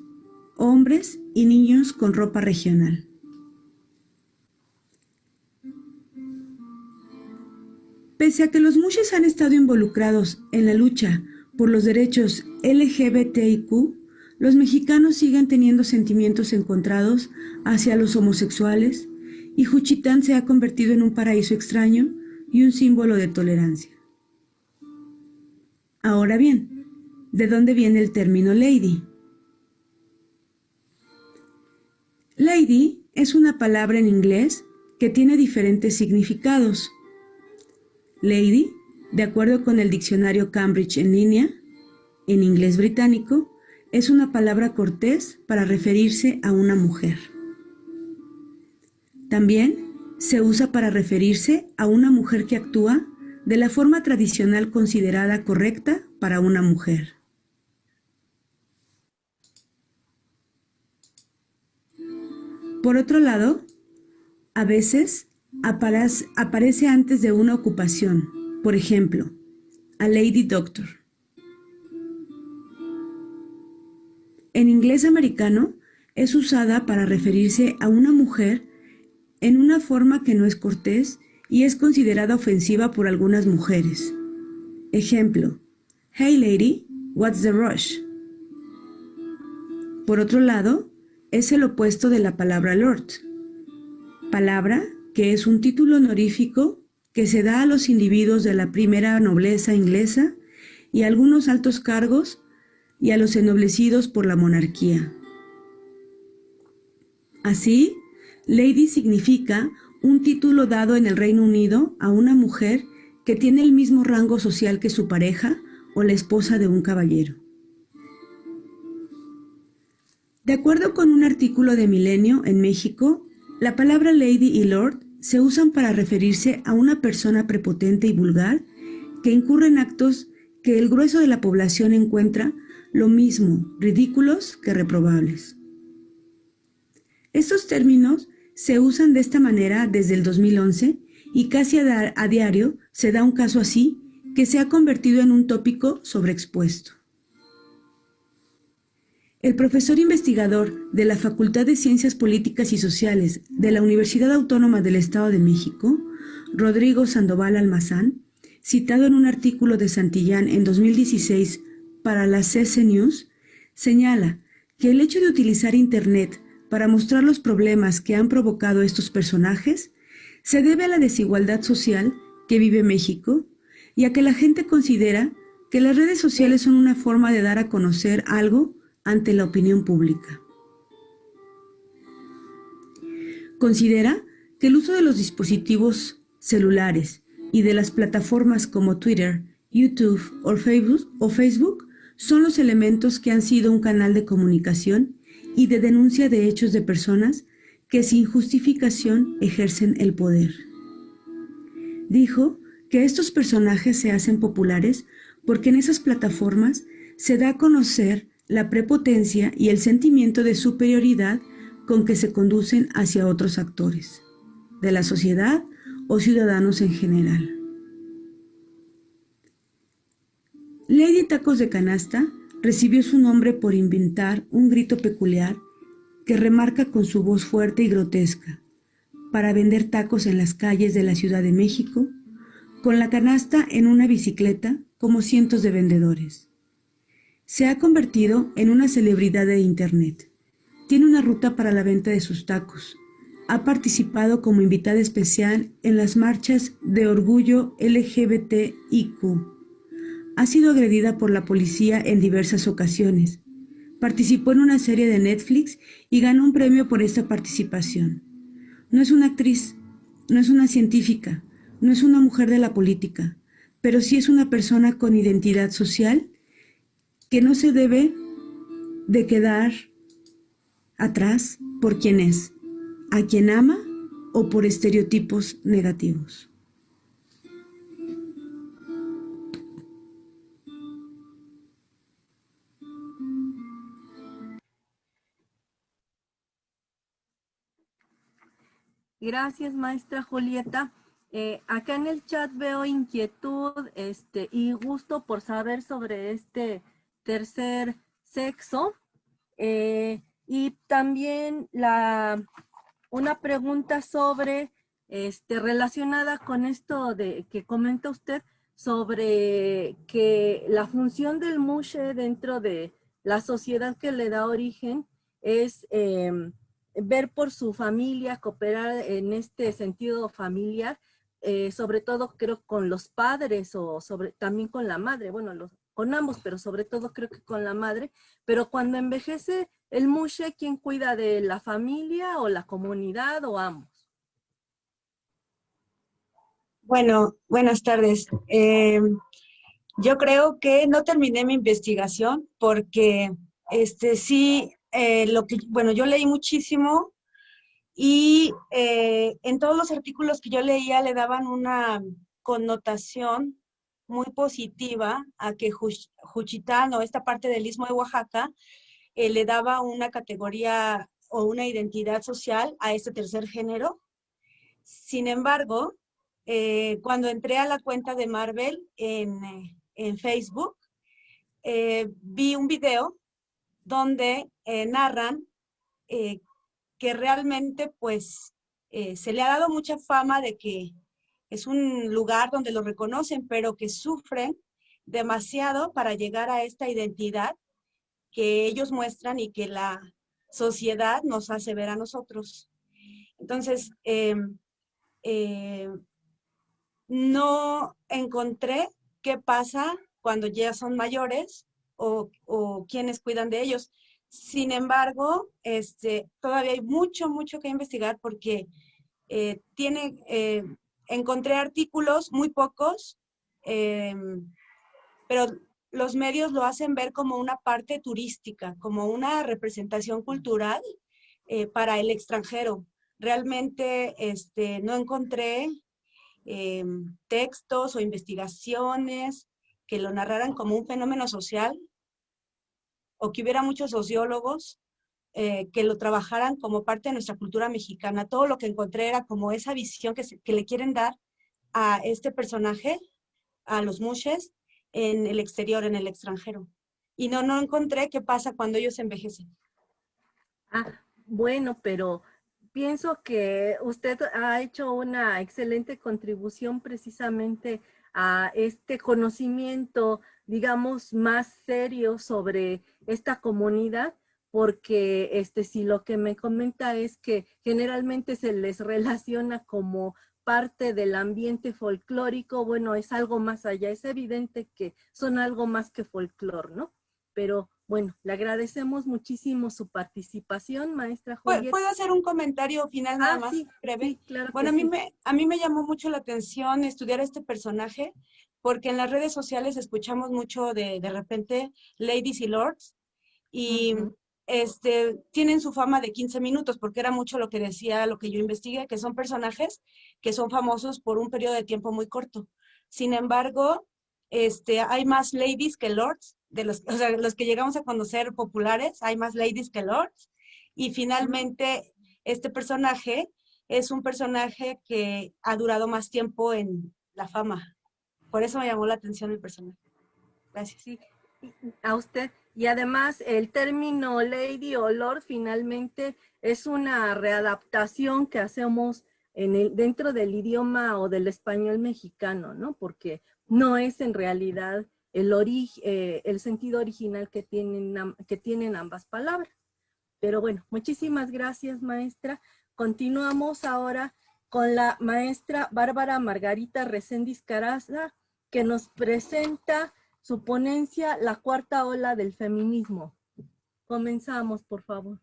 hombres y niños con ropa regional. Pese a que los mushes han estado involucrados en la lucha por los derechos LGBTIQ, los mexicanos siguen teniendo sentimientos encontrados hacia los homosexuales, y Juchitán se ha convertido en un paraíso extraño y un símbolo de tolerancia. Ahora bien, ¿de dónde viene el término lady? Lady es una palabra en inglés que tiene diferentes significados. Lady, de acuerdo con el diccionario Cambridge en línea, en inglés británico, es una palabra cortés para referirse a una mujer. También se usa para referirse a una mujer que actúa de la forma tradicional considerada correcta para una mujer. Por otro lado, a veces aparece antes de una ocupación, por ejemplo, a lady doctor. En inglés americano es usada para referirse a una mujer en una forma que no es cortés y es considerada ofensiva por algunas mujeres. Ejemplo, hey lady, what's the rush? Por otro lado, es el opuesto de la palabra lord, palabra que es un título honorífico que se da a los individuos de la primera nobleza inglesa y a algunos altos cargos y a los ennoblecidos por la monarquía. Así, lady significa un título dado en el Reino Unido a una mujer que tiene el mismo rango social que su pareja o la esposa de un caballero. De acuerdo con un artículo de Milenio en México, la palabra lady y lord se usan para referirse a una persona prepotente y vulgar que incurre en actos que el grueso de la población encuentra lo mismo ridículos que reprobables. Estos términos se usan de esta manera desde el 2011 y casi a diario se da un caso así que se ha convertido en un tópico sobreexpuesto. El profesor investigador de la Facultad de Ciencias Políticas y Sociales de la Universidad Autónoma del Estado de México, Rodrigo Sandoval Almazán, citado en un artículo de Santillán en 2016 para la CC News, señala que el hecho de utilizar Internet para mostrar los problemas que han provocado estos personajes se debe a la desigualdad social que vive México y a que la gente considera que las redes sociales son una forma de dar a conocer algo ante la opinión pública. Considera que el uso de los dispositivos celulares y de las plataformas como Twitter, YouTube o Facebook son los elementos que han sido un canal de comunicación y de denuncia de hechos de personas que sin justificación ejercen el poder. Dijo que estos personajes se hacen populares porque en esas plataformas se da a conocer la prepotencia y el sentimiento de superioridad con que se conducen hacia otros actores de la sociedad o ciudadanos en general. Lady Tacos de Canasta recibió su nombre por inventar un grito peculiar que remarca con su voz fuerte y grotesca, para vender tacos en las calles de la Ciudad de México, con la canasta en una bicicleta como cientos de vendedores. Se ha convertido en una celebridad de Internet. Tiene una ruta para la venta de sus tacos. Ha participado como invitada especial en las marchas de orgullo LGBTIQ. Ha sido agredida por la policía en diversas ocasiones. Participó en una serie de Netflix y ganó un premio por esta participación. No es una actriz, no es una científica, no es una mujer de la política, pero sí es una persona con identidad social que no se debe de quedar atrás por quien es, a quien ama o por estereotipos negativos. Gracias, maestra Julieta. Acá en el chat veo inquietud y gusto por saber sobre este tercer sexo. Y también una pregunta sobre, relacionada con esto de que comenta usted, sobre que la función del mushe dentro de la sociedad que le da origen es ver por su familia, cooperar en este sentido familiar, sobre todo creo con los padres o también con la madre, bueno, con ambos, pero sobre todo creo que con la madre. Pero cuando envejece el mushe, ¿quién cuida de la familia o la comunidad o ambos? Bueno, buenas tardes. Yo creo que no terminé mi investigación porque sí, bueno, yo leí muchísimo y en todos los artículos que yo leía le daban una connotación muy positiva a que Juchitán o esta parte del Istmo de Oaxaca le daba una categoría o una identidad social a este tercer género. Sin embargo, cuando entré a la cuenta de Marvel en Facebook, vi un video donde narran que realmente pues se le ha dado mucha fama de que es un lugar donde lo reconocen, pero que sufren demasiado para llegar a esta identidad que ellos muestran y que la sociedad nos hace ver a nosotros. Entonces, no encontré qué pasa cuando ya son mayores o quienes cuidan de ellos. Sin embargo, todavía hay mucho que investigar porque encontré artículos, muy pocos, pero los medios lo hacen ver como una parte turística, como una representación cultural para el extranjero. Realmente no encontré textos o investigaciones que lo narraran como un fenómeno social o que hubiera muchos sociólogos que lo trabajaran como parte de nuestra cultura mexicana. Todo lo que encontré era como esa visión que le quieren dar a este personaje, a los mushes, en el exterior, en el extranjero. Y no encontré qué pasa cuando ellos envejecen. Bueno, pero pienso que usted ha hecho una excelente contribución precisamente a este conocimiento, digamos, más serio sobre esta comunidad, porque si lo que me comenta es que generalmente se les relaciona como parte del ambiente folclórico, bueno, es algo más allá, es evidente que son algo más que folclor, ¿no? Pero bueno, le agradecemos muchísimo su participación, maestra Julieta. ¿Puedo hacer un comentario final nada más sí, breve? Sí, claro. Bueno, a mí me llamó mucho la atención estudiar este personaje, porque en las redes sociales escuchamos mucho de repente ladies y lords, y tienen su fama de 15 minutos, porque era mucho lo que decía, lo que yo investigué, que son personajes que son famosos por un periodo de tiempo muy corto. Sin embargo, hay más ladies que lords, o sea, los que llegamos a conocer populares, hay más ladies que lords, y finalmente este personaje es un personaje que ha durado más tiempo en la fama. Por eso me llamó la atención el personaje. Gracias. Sí, a usted. Y además el término lady o lord finalmente es una readaptación que hacemos dentro del idioma o del español mexicano, ¿no? Porque no es en realidad el sentido original que tienen ambas palabras. Pero bueno, muchísimas gracias, maestra. Continuamos ahora con la maestra Bárbara Margarita Reséndiz Caraza, que nos presenta su ponencia La cuarta ola del feminismo. Comenzamos, por favor.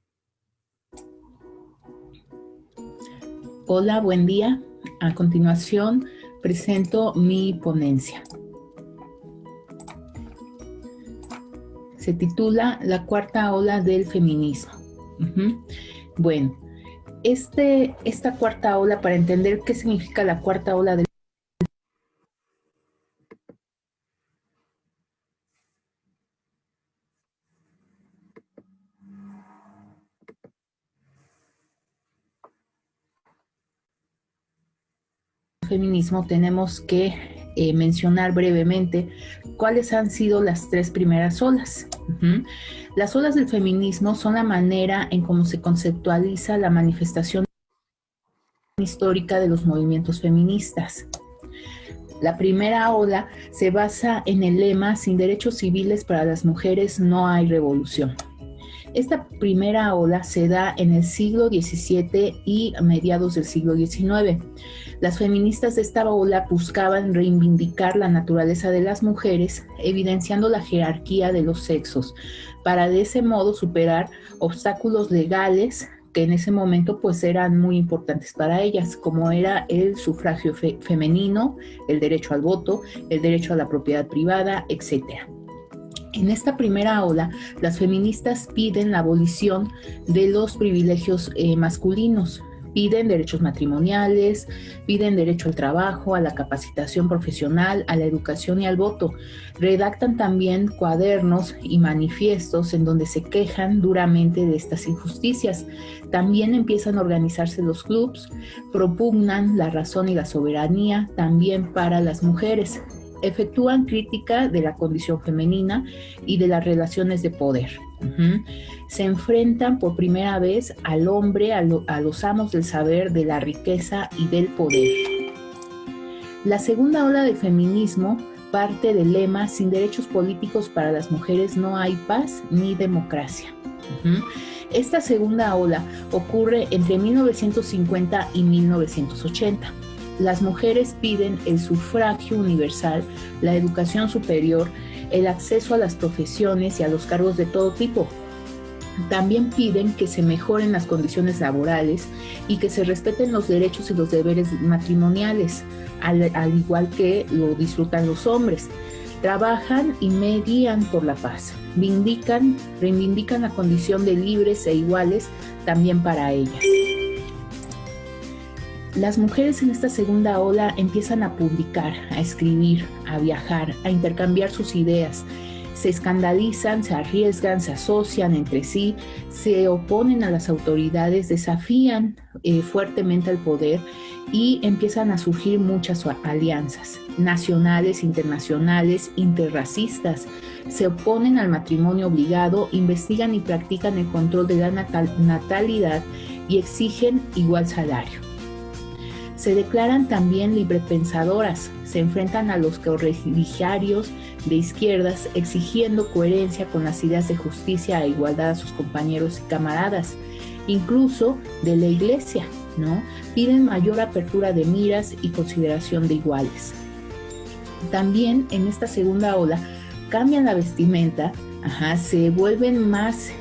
Hola, buen día. A continuación presento mi ponencia. Se titula La cuarta ola del feminismo. Bueno, esta cuarta ola, para entender qué significa la cuarta ola del feminismo, tenemos que mencionar brevemente cuáles han sido las tres primeras olas. Las olas del feminismo son la manera en cómo se conceptualiza la manifestación histórica de los movimientos feministas. La primera ola se basa en el lema: sin derechos civiles para las mujeres no hay revolución. Esta primera ola se da en el siglo XVII y a mediados del siglo XIX. Las feministas de esta ola buscaban reivindicar la naturaleza de las mujeres, evidenciando la jerarquía de los sexos, para de ese modo superar obstáculos legales que en ese momento pues eran muy importantes para ellas, como era el sufragio femenino, el derecho al voto, el derecho a la propiedad privada, etc. En esta primera ola, las feministas piden la abolición de los privilegios masculinos, piden derechos matrimoniales, piden derecho al trabajo, a la capacitación profesional, a la educación y al voto. Redactan también cuadernos y manifiestos en donde se quejan duramente de estas injusticias. También empiezan a organizarse los clubs, propugnan la razón y la soberanía también para las mujeres. Efectúan crítica de la condición femenina y de las relaciones de poder. Se enfrentan por primera vez al hombre, a los amos del saber, de la riqueza y del poder. La segunda ola del feminismo parte del lema: sin derechos políticos para las mujeres no hay paz ni democracia. Esta segunda ola ocurre entre 1950 y 1980. Las mujeres piden el sufragio universal, la educación superior, el acceso a las profesiones y a los cargos de todo tipo. También piden que se mejoren las condiciones laborales y que se respeten los derechos y los deberes matrimoniales, al igual que lo disfrutan los hombres. Trabajan y median por la paz. Reivindican la condición de libres e iguales también para ellas. Las mujeres en esta segunda ola empiezan a publicar, a escribir, a viajar, a intercambiar sus ideas. Se escandalizan, se arriesgan, se asocian entre sí, se oponen a las autoridades, desafían fuertemente al poder y empiezan a surgir muchas alianzas nacionales, internacionales, interracistas. Se oponen al matrimonio obligado, investigan y practican el control de la natalidad y exigen igual salario. Se declaran también librepensadoras, se enfrentan a los correligionarios de izquierdas exigiendo coherencia con las ideas de justicia e igualdad a sus compañeros y camaradas, incluso de la iglesia, ¿no? Piden mayor apertura de miras y consideración de iguales. También en esta segunda ola cambian la vestimenta, se vuelven más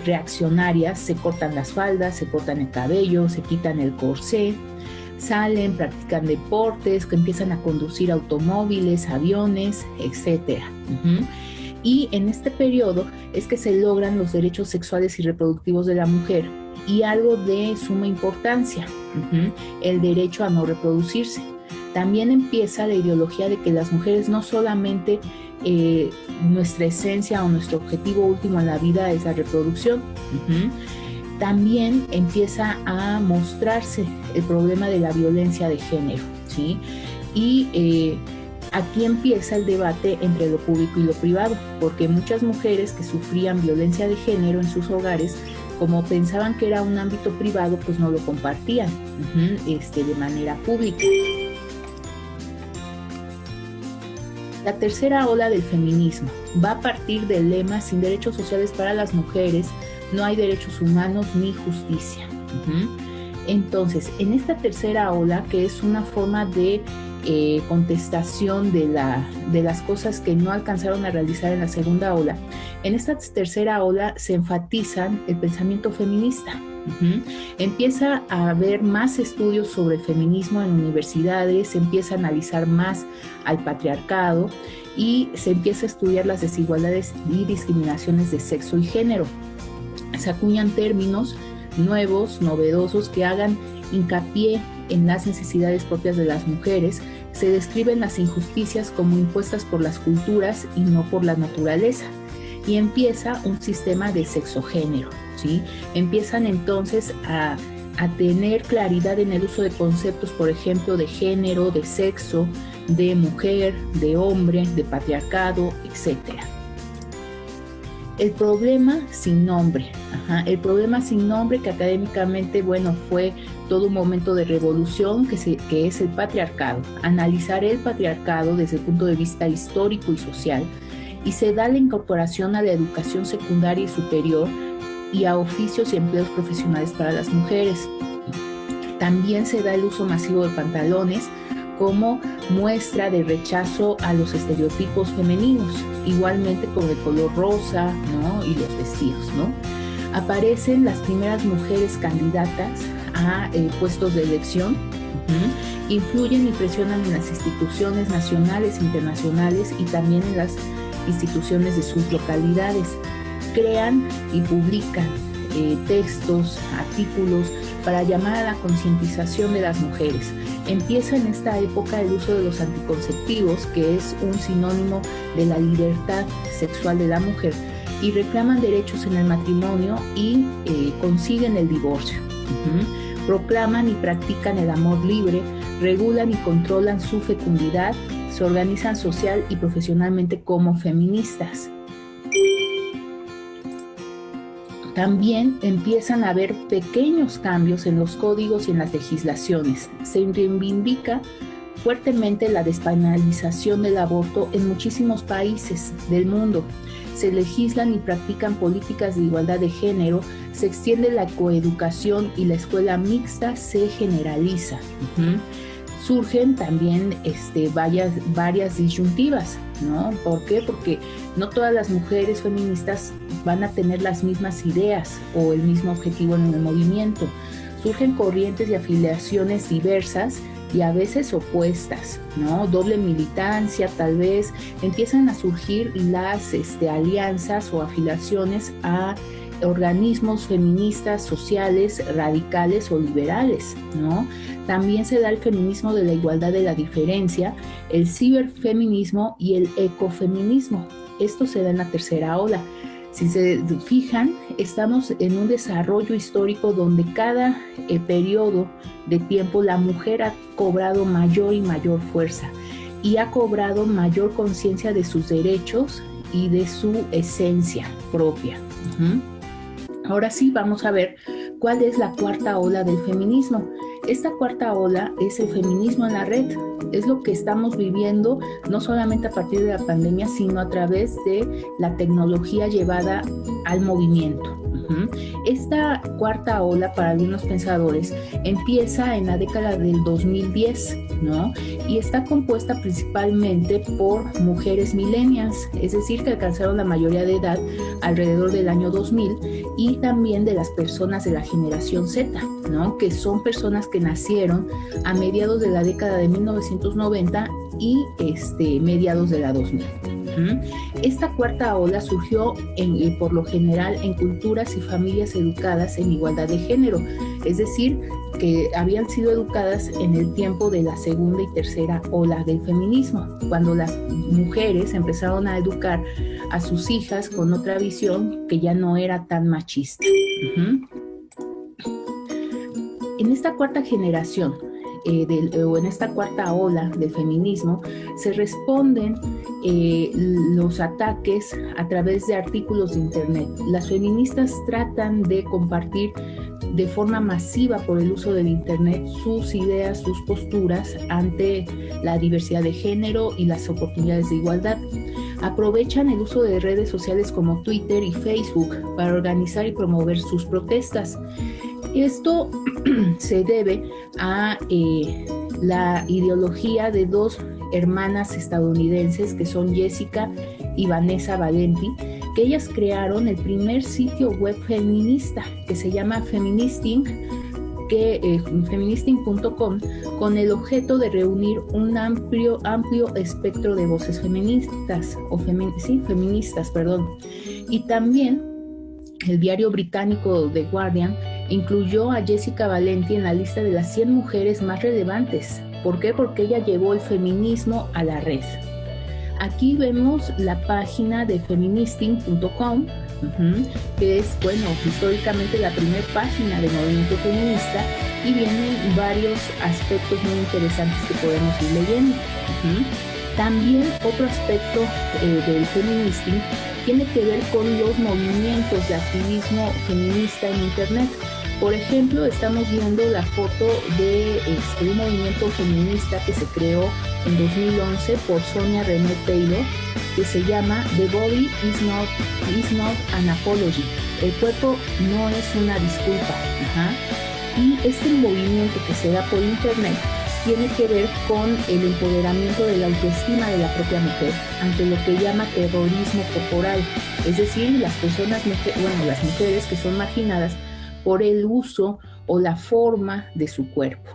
reaccionarias, se cortan las faldas, se cortan el cabello, se quitan el corsé, salen, practican deportes, que empiezan a conducir automóviles, aviones, etc. Y en este periodo es que se logran los derechos sexuales y reproductivos de la mujer y algo de suma importancia, el derecho a no reproducirse. También empieza la ideología de que las mujeres no solamente nuestra esencia o nuestro objetivo último en la vida es la reproducción. También empieza a mostrarse el problema de la violencia de género, ¿sí? Y Aquí empieza el debate entre lo público y lo privado, porque muchas mujeres que sufrían violencia de género en sus hogares, como pensaban que era un ámbito privado, pues no lo compartían de manera pública. La tercera ola del feminismo va a partir del lema: sin derechos sociales para las mujeres, no hay derechos humanos ni justicia. Entonces, en esta tercera ola, que es una forma de contestación de las cosas que no alcanzaron a realizar en la segunda ola, en esta tercera ola se enfatizan el pensamiento feminista. Empieza a haber más estudios sobre el feminismo en universidades, se empieza a analizar más al patriarcado y se empieza a estudiar las desigualdades y discriminaciones de sexo y género. Se acuñan términos nuevos, novedosos, que hagan hincapié en las necesidades propias de las mujeres. Se describen las injusticias como impuestas por las culturas y no por la naturaleza. Y empieza un sistema de sexogénero, ¿sí? Empiezan entonces a tener claridad en el uso de conceptos, por ejemplo, de género, de sexo, de mujer, de hombre, de patriarcado, etc. El problema sin nombre. El problema sin nombre, que académicamente, bueno, fue todo un momento de revolución, que es el patriarcado. Analizar el patriarcado desde el punto de vista histórico y social, y se da la incorporación a la educación secundaria y superior y a oficios y empleos profesionales para las mujeres. También se da el uso masivo de pantalones como muestra de rechazo a los estereotipos femeninos, igualmente con el color rosa, ¿no? Y los vestidos, ¿no? Aparecen las primeras mujeres candidatas a puestos de elección, influyen y presionan en las instituciones nacionales e internacionales y también en las instituciones de sus localidades. Crean y publican textos, artículos para llamar a la concientización de las mujeres. Empieza en esta época el uso de los anticonceptivos, que es un sinónimo de la libertad sexual de la mujer, y reclaman derechos en el matrimonio y consiguen el divorcio. Proclaman y practican el amor libre, regulan y controlan su fecundidad, se organizan social y profesionalmente como feministas. También empiezan a haber pequeños cambios en los códigos y en las legislaciones. Se reivindica fuertemente la despenalización del aborto en muchísimos países del mundo. Se legislan y practican políticas de igualdad de género, se extiende la coeducación y la escuela mixta se generaliza. Surgen también varias disyuntivas, ¿no? ¿Por qué? Porque no todas las mujeres feministas van a tener las mismas ideas o el mismo objetivo en el movimiento. Surgen corrientes y afiliaciones diversas y a veces opuestas, ¿no? Doble militancia, tal vez. Empiezan a surgir las alianzas o afiliaciones a organismos feministas, sociales, radicales o liberales, ¿no? También se da el feminismo de la igualdad de la diferencia, el ciberfeminismo y el ecofeminismo. Esto se da en la tercera ola. Si se fijan, estamos en un desarrollo histórico donde cada periodo de tiempo la mujer ha cobrado mayor y mayor fuerza y ha cobrado mayor conciencia de sus derechos y de su esencia propia. Ahora sí vamos a ver cuál es la cuarta ola del feminismo. Esta cuarta ola es el feminismo en la red. Es lo que estamos viviendo no solamente a partir de la pandemia, sino a través de la tecnología llevada al movimiento. Esta cuarta ola, para algunos pensadores, empieza en la década del 2010, ¿no? Y está compuesta principalmente por mujeres millennials, es decir, que alcanzaron la mayoría de edad alrededor del año 2000, y también de las personas de la generación Z, ¿no? Que son personas que nacieron a mediados de la década de 1990 y mediados de la 2000. Esta cuarta ola surgió por lo general en culturas y familias educadas en igualdad de género, es decir, que habían sido educadas en el tiempo de la segunda y tercera ola del feminismo, cuando las mujeres empezaron a educar a sus hijas con otra visión que ya no era tan machista. En esta cuarta generación, o en esta cuarta ola del feminismo, se responden los ataques a través de artículos de Internet. Las feministas tratan de compartir de forma masiva por el uso del Internet sus ideas, sus posturas ante la diversidad de género y las oportunidades de igualdad. Aprovechan el uso de redes sociales como Twitter y Facebook para organizar y promover sus protestas. Esto se debe a la ideología de dos hermanas estadounidenses que son Jessica y Vanessa Valenti, que ellas crearon el primer sitio web feminista que se llama Feministing, feministing.com, con el objeto de reunir un amplio espectro de voces feministas, y también el diario británico The Guardian incluyó a Jessica Valenti en la lista de las 100 mujeres más relevantes. ¿Por qué? Porque ella llevó el feminismo a la red. Aquí vemos la página de feministing.com, que es, bueno, históricamente la primera página del movimiento feminista, y vienen varios aspectos muy interesantes que podemos ir leyendo. También otro aspecto del feminismo tiene que ver con los movimientos de activismo feminista en Internet. Por ejemplo, estamos viendo la foto de un movimiento feminista que se creó en 2011 por Sonia Renee Taylor, que se llama The Body is not an Apology. El cuerpo no es una disculpa. Y este movimiento que se da por Internet tiene que ver con el empoderamiento de la autoestima de la propia mujer ante lo que llama terrorismo corporal, es decir, las mujeres que son marginadas por el uso o la forma de su cuerpo.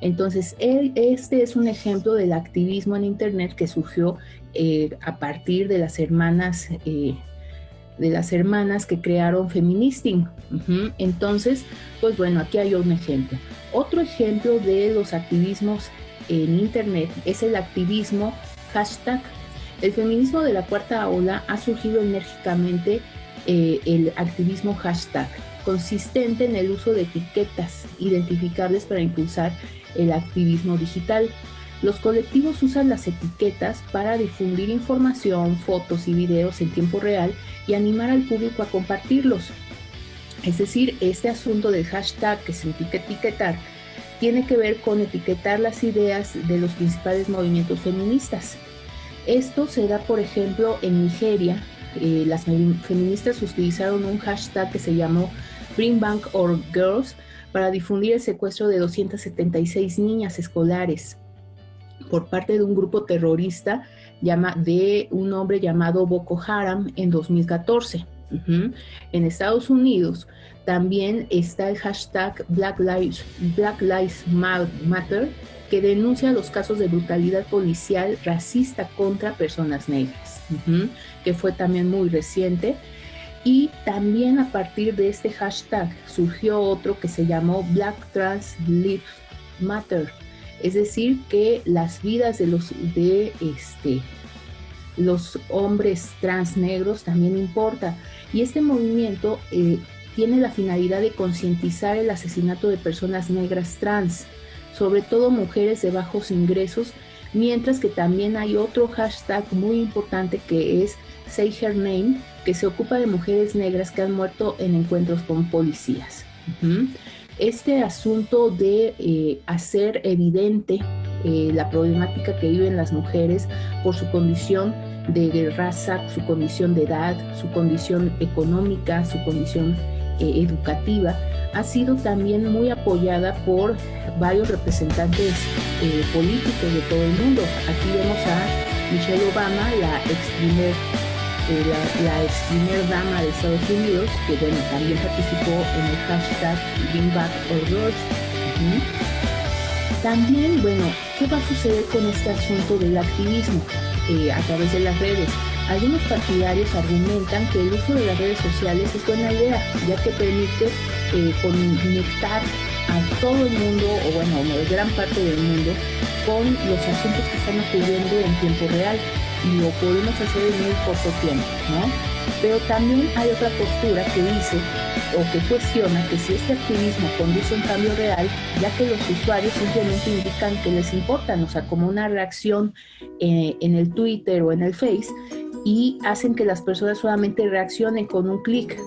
Entonces, este es un ejemplo del activismo en Internet que surgió a partir de las hermanas que crearon Feministing. Entonces, pues bueno, aquí hay un ejemplo. Otro ejemplo de los activismos en Internet es el activismo hashtag. El feminismo de la cuarta ola ha surgido enérgicamente el activismo hashtag, consistente en el uso de etiquetas identificables para impulsar el activismo digital. Los colectivos usan las etiquetas para difundir información, fotos y videos en tiempo real y animar al público a compartirlos. Es decir, este asunto del hashtag, que significa etiquetar, tiene que ver con etiquetar las ideas de los principales movimientos feministas. Esto se da, por ejemplo, en Nigeria. Las feministas utilizaron un hashtag que se llamó Bring Back Our Girls para difundir el secuestro de 276 niñas escolares por parte de un grupo terrorista de un hombre llamado Boko Haram en 2014. En Estados Unidos también está el hashtag Black Lives Matter, que denuncia los casos de brutalidad policial racista contra personas negras, que fue también muy reciente. Y también a partir de este hashtag surgió otro que se llamó Black Trans Lives Matter, es decir, que las vidas de los hombres trans negros también importa. Y este movimiento tiene la finalidad de concientizar el asesinato de personas negras trans, sobre todo mujeres de bajos ingresos, mientras que también hay otro hashtag muy importante que es Say Her Name, que se ocupa de mujeres negras que han muerto en encuentros con policías. Este asunto de hacer evidente la problemática que viven las mujeres por su condición de raza, su condición de edad, su condición económica, su condición educativa, ha sido también muy apoyada por varios representantes políticos de todo el mundo. Aquí vemos a Michelle Obama, la ex primer dama de Estados Unidos, que bueno, también participó en el hashtag Bring Back Our Girls. También, bueno, ¿qué va a suceder con este asunto del activismo a través de las redes? Algunos partidarios argumentan que el uso de las redes sociales es buena idea, ya que permite conectar a todo el mundo, o bueno, gran parte del mundo, con los asuntos que están ocurriendo en tiempo real, y lo podemos hacer en muy poco tiempo, ¿no? Pero también hay otra postura que dice o que cuestiona que si este activismo conduce a un cambio real, ya que los usuarios simplemente indican que les importan, o sea, como una reacción en el Twitter o en el Face, y hacen que las personas solamente reaccionen con un clic,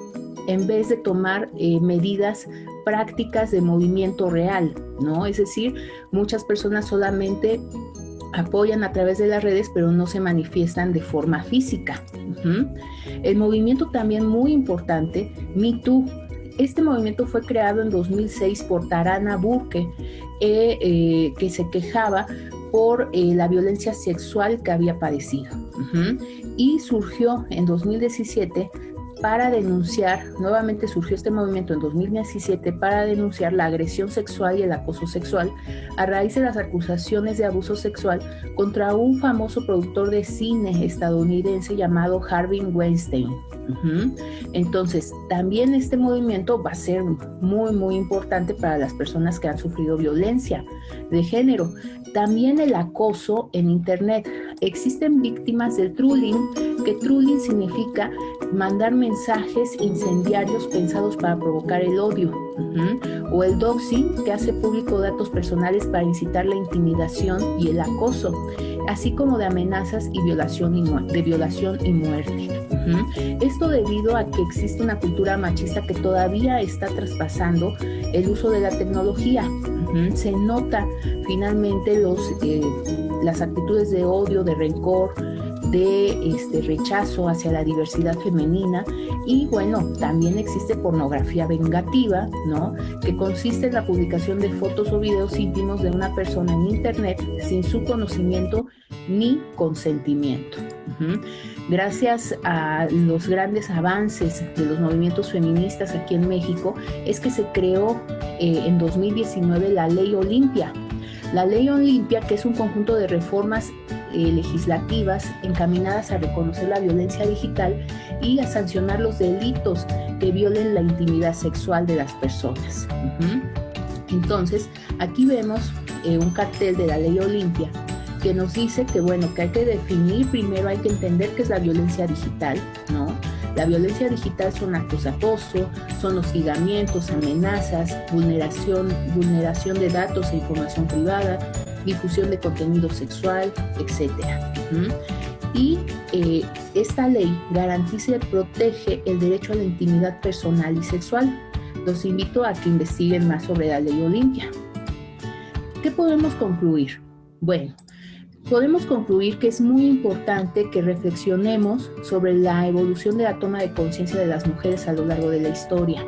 en vez de tomar medidas prácticas de movimiento real, ¿no? Es decir, muchas personas solamente apoyan a través de las redes, pero no se manifiestan de forma física. El movimiento también muy importante, Me Too. Este movimiento fue creado en 2006 por Tarana Burke, que se quejaba por la violencia sexual que había padecido. Y surgió en 2017 para denunciar, nuevamente surgió este movimiento en 2017 para denunciar la agresión sexual y el acoso sexual a raíz de las acusaciones de abuso sexual contra un famoso productor de cine estadounidense llamado Harvey Weinstein. Entonces, también este movimiento va a ser muy, muy importante para las personas que han sufrido violencia de género. También el acoso en Internet. Existen víctimas del trolling, que trolling significa mandar mensajes incendiarios pensados para provocar el odio, o el doxing, que hace público datos personales para incitar la intimidación y el acoso, así como de amenazas y de violación y muerte. Esto debido a que existe una cultura machista que todavía está traspasando el uso de la tecnología. Se nota finalmente las actitudes de odio, de rencor, de rechazo hacia la diversidad femenina. Y bueno, también existe pornografía vengativa, ¿no? Que consiste en la publicación de fotos o videos íntimos de una persona en internet sin su conocimiento ni consentimiento. Gracias a los grandes avances de los movimientos feministas aquí en México, es que se creó en 2019 la Ley Olimpia. La Ley Olimpia, que es un conjunto de reformas legislativas encaminadas a reconocer la violencia digital y a sancionar los delitos que violen la intimidad sexual de las personas. Entonces, aquí vemos un cartel de la Ley Olimpia que nos dice que, bueno, que hay que definir, primero hay que entender qué es la violencia digital, ¿no? La violencia digital son actos de acoso, son hostigamientos, amenazas, vulneración de datos e información privada, difusión de contenido sexual, etc. Y esta ley garantiza y protege el derecho a la intimidad personal y sexual. Los invito a que investiguen más sobre la Ley Olimpia. ¿Qué podemos concluir? Bueno, podemos concluir que es muy importante que reflexionemos sobre la evolución de la toma de conciencia de las mujeres a lo largo de la historia.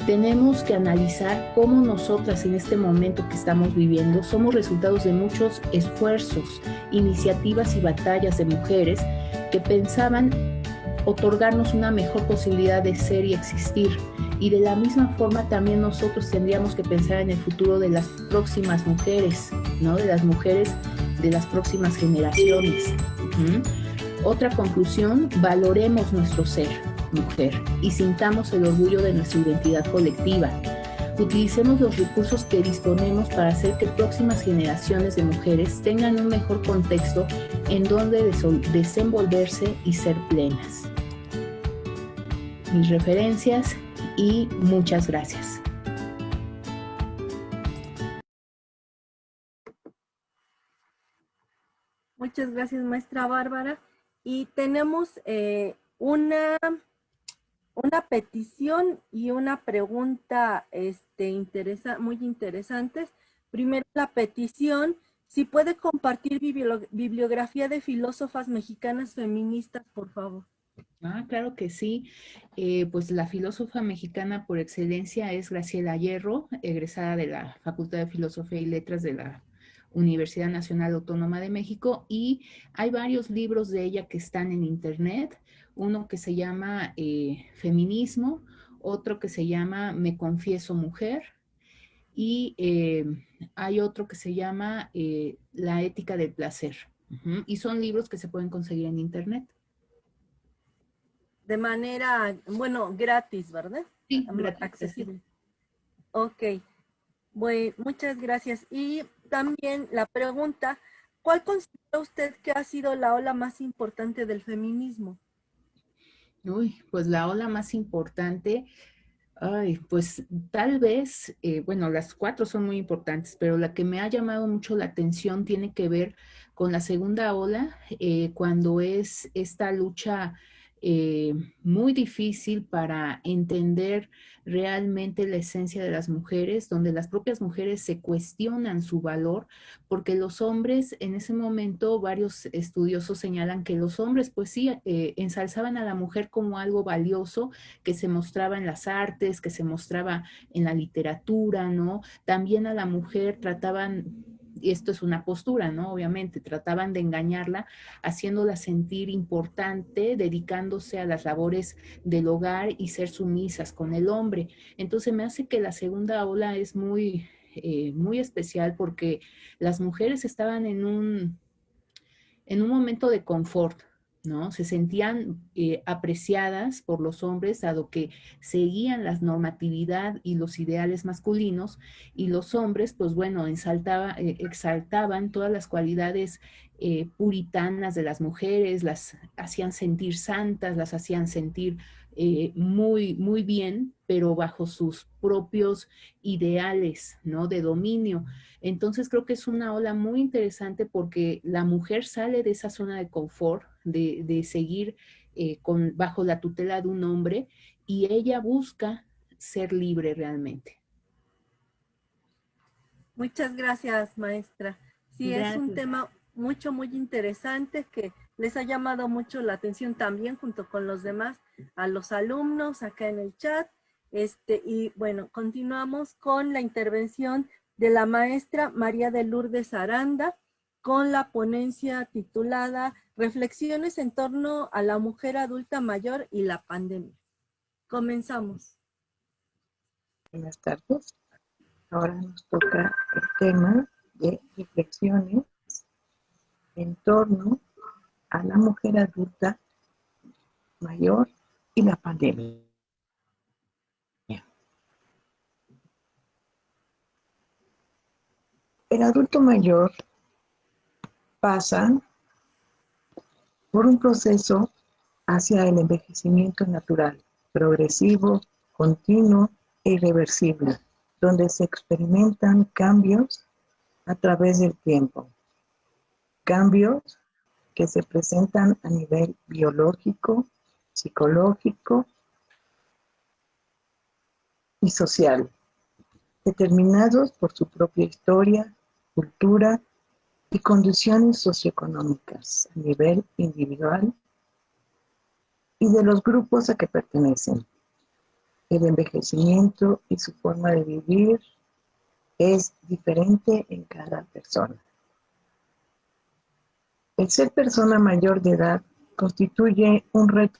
Tenemos que analizar cómo nosotras en este momento que estamos viviendo somos resultados de muchos esfuerzos, iniciativas y batallas de mujeres que pensaban otorgarnos una mejor posibilidad de ser y existir. Y de la misma forma también nosotros tendríamos que pensar en el futuro de las próximas mujeres, ¿no? De las mujeres de las próximas generaciones. Otra conclusión, valoremos nuestro ser mujer y sintamos el orgullo de nuestra identidad colectiva. Utilicemos los recursos que disponemos para hacer que próximas generaciones de mujeres tengan un mejor contexto en donde desenvolverse y ser plenas. Mis referencias y muchas gracias. Muchas gracias, maestra Bárbara. Y tenemos una petición y una pregunta muy interesantes. Primero, la petición, si puede compartir bibliografía de filósofas mexicanas feministas, por favor. Claro que sí. Pues la filósofa mexicana por excelencia es Graciela Hierro, egresada de la Facultad de Filosofía y Letras de la Universidad Nacional Autónoma de México, y hay varios libros de ella que están en internet, uno que se llama Feminismo, otro que se llama Me Confieso Mujer, y hay otro que se llama La Ética del Placer, y son libros que se pueden conseguir en internet. De manera, bueno, gratis, ¿verdad? Sí, gratis. Accesible. Ok. Bueno, muchas gracias. Y también la pregunta, ¿cuál considera usted que ha sido la ola más importante del feminismo? Uy, pues la ola más importante, ay, pues tal vez, bueno, las cuatro son muy importantes, pero la que me ha llamado mucho la atención tiene que ver con la segunda ola, cuando es esta lucha eh, muy difícil para entender realmente la esencia de las mujeres, donde las propias mujeres se cuestionan su valor, porque los hombres en ese momento, varios estudiosos señalan que los hombres pues sí ensalzaban a la mujer como algo valioso, que se mostraba en las artes, que se mostraba en la literatura, ¿no? También a la mujer trataban, y esto es una postura, ¿no? Obviamente, trataban de engañarla, haciéndola sentir importante, dedicándose a las labores del hogar y ser sumisas con el hombre. Entonces me hace que la segunda ola es muy especial porque las mujeres estaban en un momento de confort, ¿no? Se sentían apreciadas por los hombres, dado que seguían la normatividad y los ideales masculinos, y los hombres, pues bueno, exaltaban todas las cualidades puritanas de las mujeres, las hacían sentir santas, las hacían sentir muy bien, pero bajo sus propios ideales, ¿no? De dominio. Entonces creo que es una ola muy interesante porque la mujer sale de esa zona de confort, de seguir bajo la tutela de un hombre, y ella busca ser libre realmente. Muchas gracias, maestra. Sí, es un Gracias. tema muy interesante que les ha llamado mucho la atención también junto con los demás, a los alumnos acá en el chat. Y bueno, continuamos con la intervención de la maestra María de Lourdes Aranda con la ponencia titulada Reflexiones en torno a la mujer adulta mayor y la pandemia. Comenzamos. Buenas tardes. Ahora nos toca el tema de reflexiones en torno a la mujer adulta mayor y la pandemia. El adulto mayor pasa por un proceso hacia el envejecimiento natural, progresivo, continuo e irreversible, donde se experimentan cambios a través del tiempo. Cambios que se presentan a nivel biológico, psicológico y social, determinados por su propia historia, cultura y condiciones socioeconómicas a nivel individual y de los grupos a que pertenecen. El envejecimiento y su forma de vivir es diferente en cada persona. El ser persona mayor de edad constituye un reto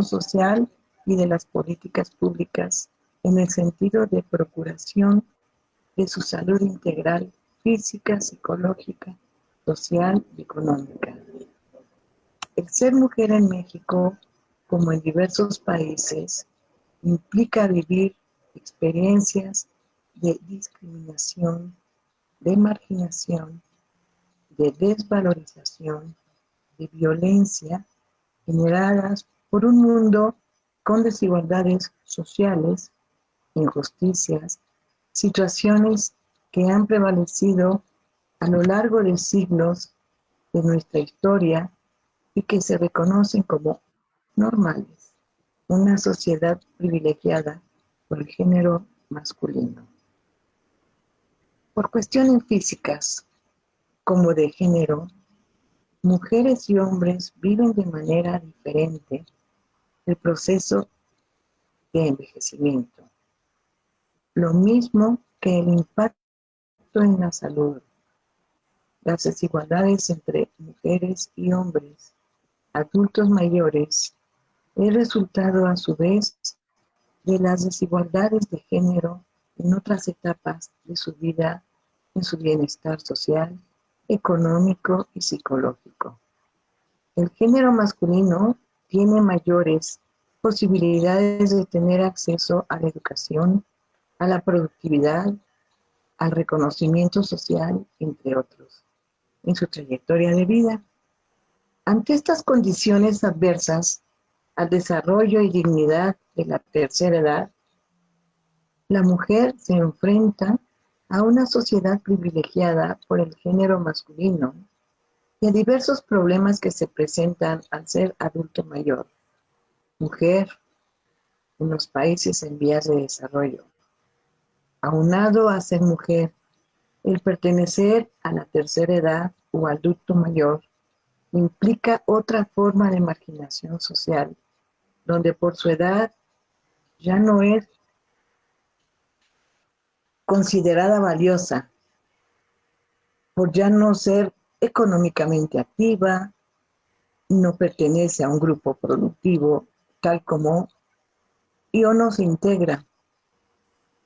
social y de las políticas públicas en el sentido de procuración de su salud integral, física, psicológica, social y económica. El ser mujer en México, como en diversos países, implica vivir experiencias de discriminación, de marginación, de desvalorización, de violencia generadas por un mundo con desigualdades sociales, injusticias, situaciones que han prevalecido a lo largo de siglos de nuestra historia y que se reconocen como normales, una sociedad privilegiada por el género masculino. Por cuestiones físicas, como de género, mujeres y hombres viven de manera diferente el proceso de envejecimiento. Lo mismo que el impacto en la salud, las desigualdades entre mujeres y hombres, adultos mayores, es resultado a su vez de las desigualdades de género en otras etapas de su vida, en su bienestar social, económico y psicológico. El género masculino tiene mayores posibilidades de tener acceso a la educación, a la productividad, al reconocimiento social, entre otros, en su trayectoria de vida. Ante estas condiciones adversas, al desarrollo y dignidad de la tercera edad, la mujer se enfrenta a una sociedad privilegiada por el género masculino y a diversos problemas que se presentan al ser adulto mayor, mujer en los países en vías de desarrollo. Aunado a ser mujer, el pertenecer a la tercera edad o adulto mayor implica otra forma de marginación social, donde por su edad ya no es considerada valiosa, por ya no ser económicamente activa, no pertenece a un grupo productivo tal como y o no se integra,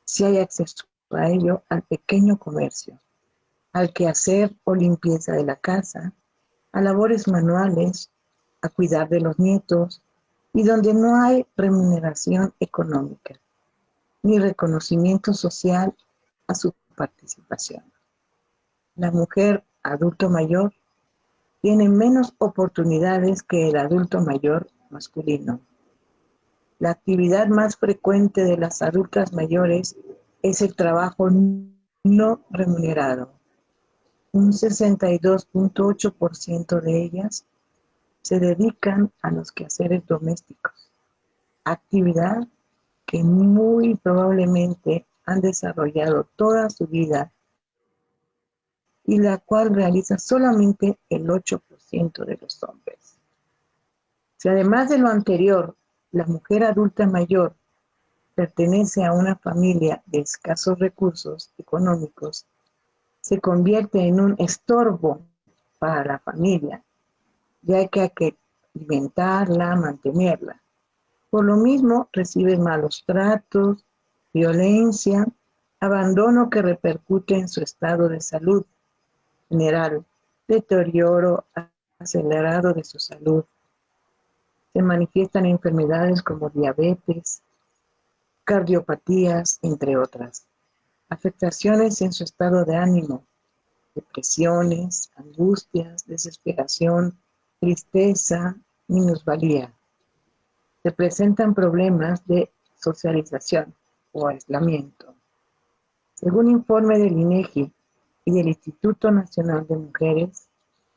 si hay acceso a ello, al pequeño comercio, al quehacer o limpieza de la casa, a labores manuales, a cuidar de los nietos, y donde no hay remuneración económica ni reconocimiento social a su participación. La mujer adulto mayor tiene menos oportunidades que el adulto mayor masculino. La actividad más frecuente de las adultas mayores es el trabajo no remunerado. Un 62.8% de ellas se dedican a los quehaceres domésticos, actividad que muy probablemente han desarrollado toda su vida y la cual realiza solamente el 8% de los hombres. Si además de lo anterior, la mujer adulta mayor pertenece a una familia de escasos recursos económicos, se convierte en un estorbo para la familia, ya que hay que alimentarla, mantenerla. Por lo mismo, recibe malos tratos, violencia, abandono que repercute en su estado de salud general, deterioro acelerado de su salud. Se manifiestan enfermedades como diabetes, cardiopatías, entre otras. Afectaciones en su estado de ánimo, depresiones, angustias, desesperación, tristeza, minusvalía. Se presentan problemas de socialización o aislamiento. Según informe del INEGI y del Instituto Nacional de Mujeres,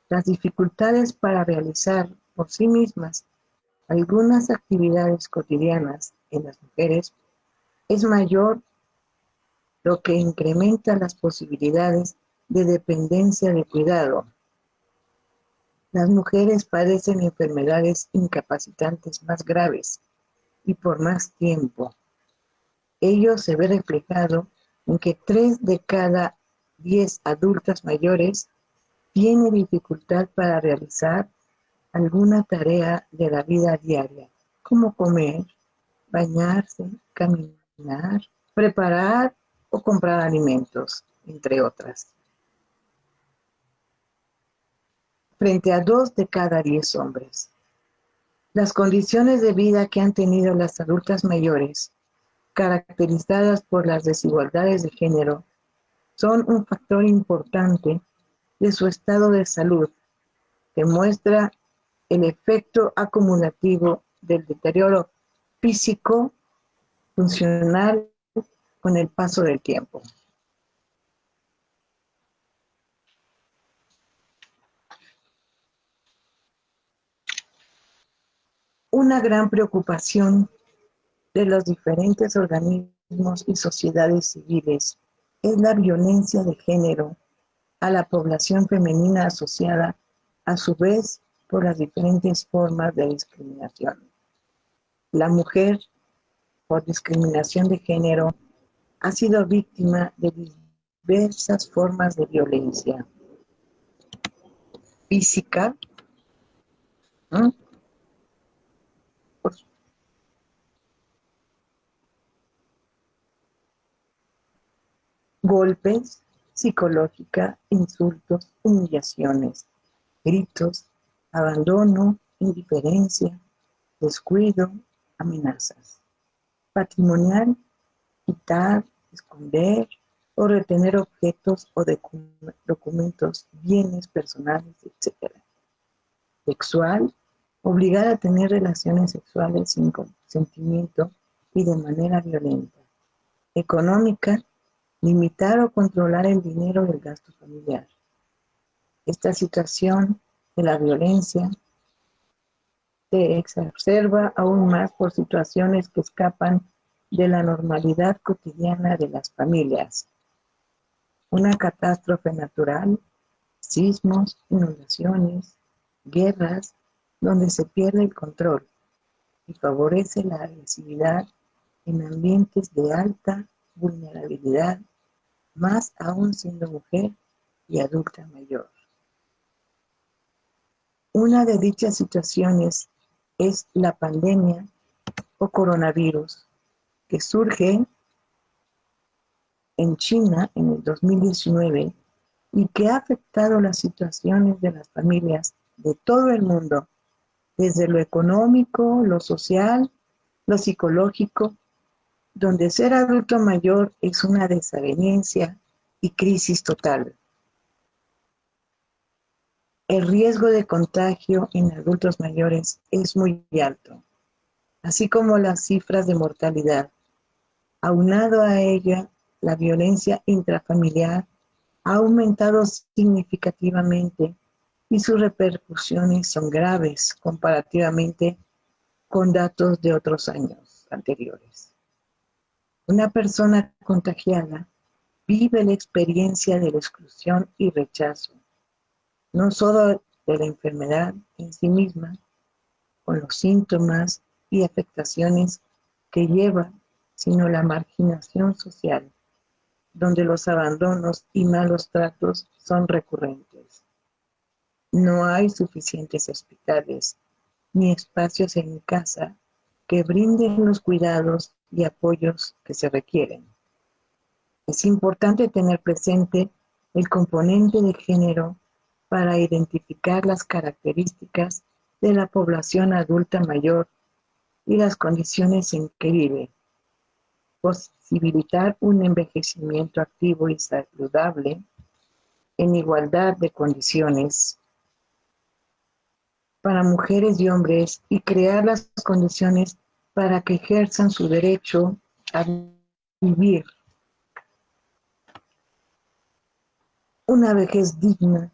las dificultades para realizar por sí mismas algunas actividades cotidianas en las mujeres es mayor, lo que incrementa las posibilidades de dependencia de cuidado. Las mujeres padecen enfermedades incapacitantes más graves y por más tiempo. Ello se ve reflejado en que 3 de cada 10 adultas mayores tiene dificultad para realizar alguna tarea de la vida diaria, como comer, bañarse, caminar, preparar o comprar alimentos, entre otras. Frente a 2 de cada 10 hombres. Las condiciones de vida que han tenido las adultas mayores, caracterizadas por las desigualdades de género, son un factor importante de su estado de salud, que muestra el efecto acumulativo del deterioro físico, funcional, con el paso del tiempo. Una gran preocupación de los diferentes organismos y sociedades civiles es la violencia de género a la población femenina asociada, a su vez, por las diferentes formas de discriminación. La mujer, por discriminación de género, ha sido víctima de diversas formas de violencia física, golpes, psicológica, insultos, humillaciones, gritos, abandono, indiferencia, descuido, amenazas. Patrimonial, quitar, esconder o retener objetos o documentos, bienes personales, etc. Sexual, obligar a tener relaciones sexuales sin consentimiento y de manera violenta. Económica, limitar o controlar el dinero del gasto familiar. Esta situación de la violencia se exacerba aún más por situaciones que escapan de la normalidad cotidiana de las familias. Una catástrofe natural, sismos, inundaciones, guerras, donde se pierde el control y favorece la agresividad en ambientes de alta vulnerabilidad, más aún siendo mujer y adulta mayor. Una de dichas situaciones es la pandemia o coronavirus, que surge en China en el 2019 y que ha afectado las situaciones de las familias de todo el mundo, desde lo económico, lo social, lo psicológico, donde ser adulto mayor es una desavenencia y crisis total. El riesgo de contagio en adultos mayores es muy alto, así como las cifras de mortalidad. Aunado a ella, la violencia intrafamiliar ha aumentado significativamente y sus repercusiones son graves comparativamente con datos de otros años anteriores. Una persona contagiada vive la experiencia de la exclusión y rechazo, no solo de la enfermedad en sí misma, con los síntomas y afectaciones que lleva, sino la marginación social, donde los abandonos y malos tratos son recurrentes. No hay suficientes hospitales ni espacios en casa que brinden los cuidados y apoyos que se requieren. Es importante tener presente el componente de género para identificar las características de la población adulta mayor y las condiciones en que vive, posibilitar un envejecimiento activo y saludable en igualdad de condiciones para mujeres y hombres y crear las condiciones para que ejerzan su derecho a vivir una vejez digna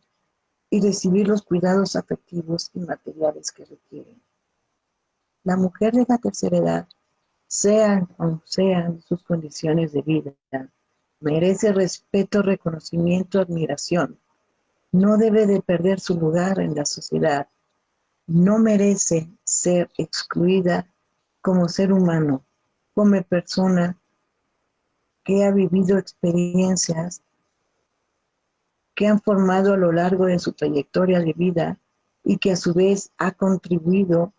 y recibir los cuidados afectivos y materiales que requieren. La mujer de la tercera edad, sean como sean sus condiciones de vida, merece respeto, reconocimiento, admiración. No debe de perder su lugar en la sociedad. No merece ser excluida como ser humano, como persona que ha vivido experiencias que han formado a lo largo de su trayectoria de vida y que a su vez ha contribuido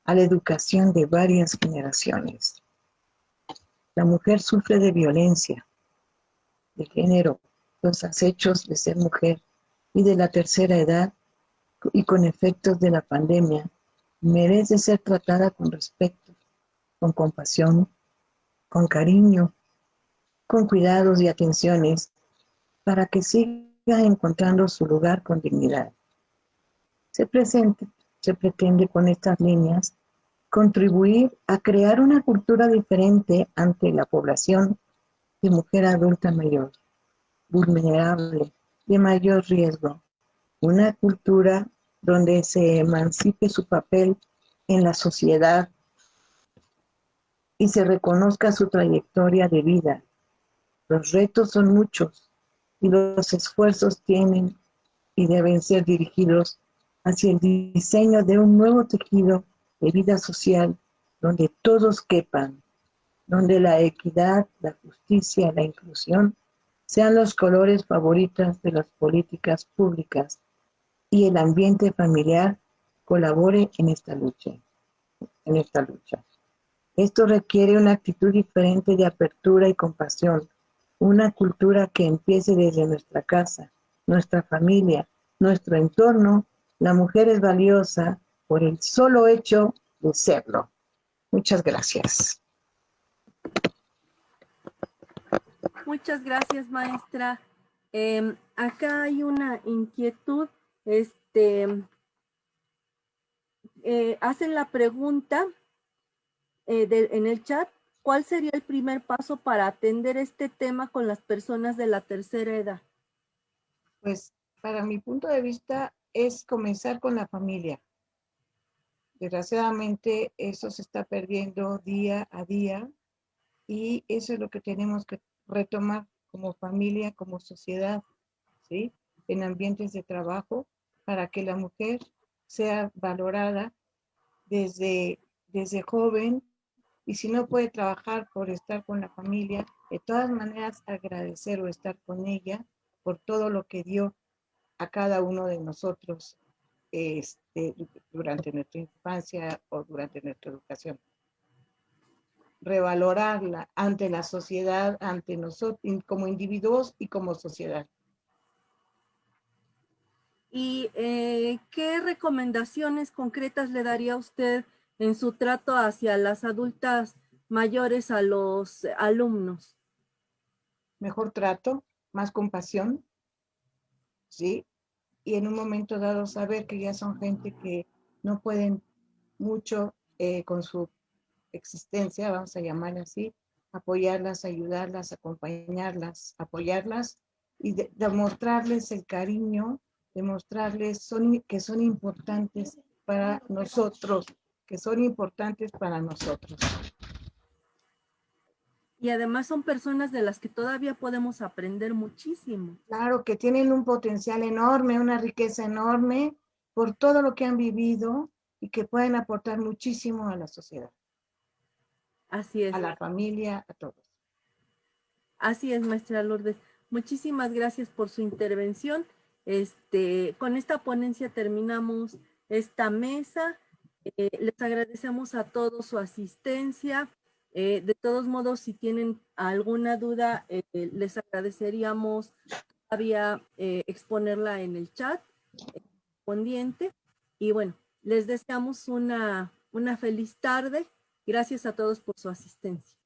a la educación de varias generaciones. La mujer sufre de violencia, de género, los acechos de ser mujer y de la tercera edad y con efectos de la pandemia, merece ser tratada con respeto, con compasión, con cariño, con cuidados y atenciones para que siga encontrando su lugar con dignidad. Se pretende con estas líneas contribuir a crear una cultura diferente ante la población de mujer adulta mayor, vulnerable, de mayor riesgo, una cultura donde se emancipe su papel en la sociedad y se reconozca su trayectoria de vida. Los retos son muchos y los esfuerzos tienen y deben ser dirigidos hacia el diseño de un nuevo tejido de vida social donde todos quepan, donde la equidad, la justicia, la inclusión sean los colores favoritos de las políticas públicas y el ambiente familiar colabore en esta lucha. Esto requiere una actitud diferente de apertura y compasión, una cultura que empiece desde nuestra casa, nuestra familia, nuestro entorno. La mujer es valiosa por el solo hecho de serlo. Muchas gracias. Muchas gracias, maestra. Acá hay una inquietud. hacen la pregunta en el chat, ¿cuál sería el primer paso para atender este tema con las personas de la tercera edad? Pues para mi punto de vista es comenzar con la familia. Desgraciadamente eso se está perdiendo día a día y eso es lo que tenemos que retomar como familia, como sociedad, ¿sí? En ambientes de trabajo para que la mujer sea valorada desde joven, y si no puede trabajar por estar con la familia, de todas maneras agradecer o estar con ella por todo lo que dio a cada uno de nosotros durante nuestra infancia o durante nuestra educación. Revalorarla ante la sociedad, ante nosotros como individuos y como sociedad. ¿Y qué recomendaciones concretas le daría usted en su trato hacia las adultas mayores a los alumnos? Mejor trato, más compasión, ¿sí? Y en un momento dado saber que ya son gente que no pueden mucho con su existencia, vamos a llamarle así, apoyarlas, ayudarlas, acompañarlas, apoyarlas y demostrarles el cariño, demostrarles que son importantes para nosotros, que son importantes para nosotros. Y además son personas de las que todavía podemos aprender muchísimo. Claro, que tienen un potencial enorme, una riqueza enorme por todo lo que han vivido y que pueden aportar muchísimo a la sociedad. Así es. A la familia, a todos. Así es, maestra Lourdes. Muchísimas gracias por su intervención. Con esta ponencia terminamos esta mesa. Les agradecemos a todos su asistencia. De todos modos, si tienen alguna duda, les agradeceríamos todavía exponerla en el chat correspondiente. Y bueno, les deseamos una feliz tarde. Gracias a todos por su asistencia.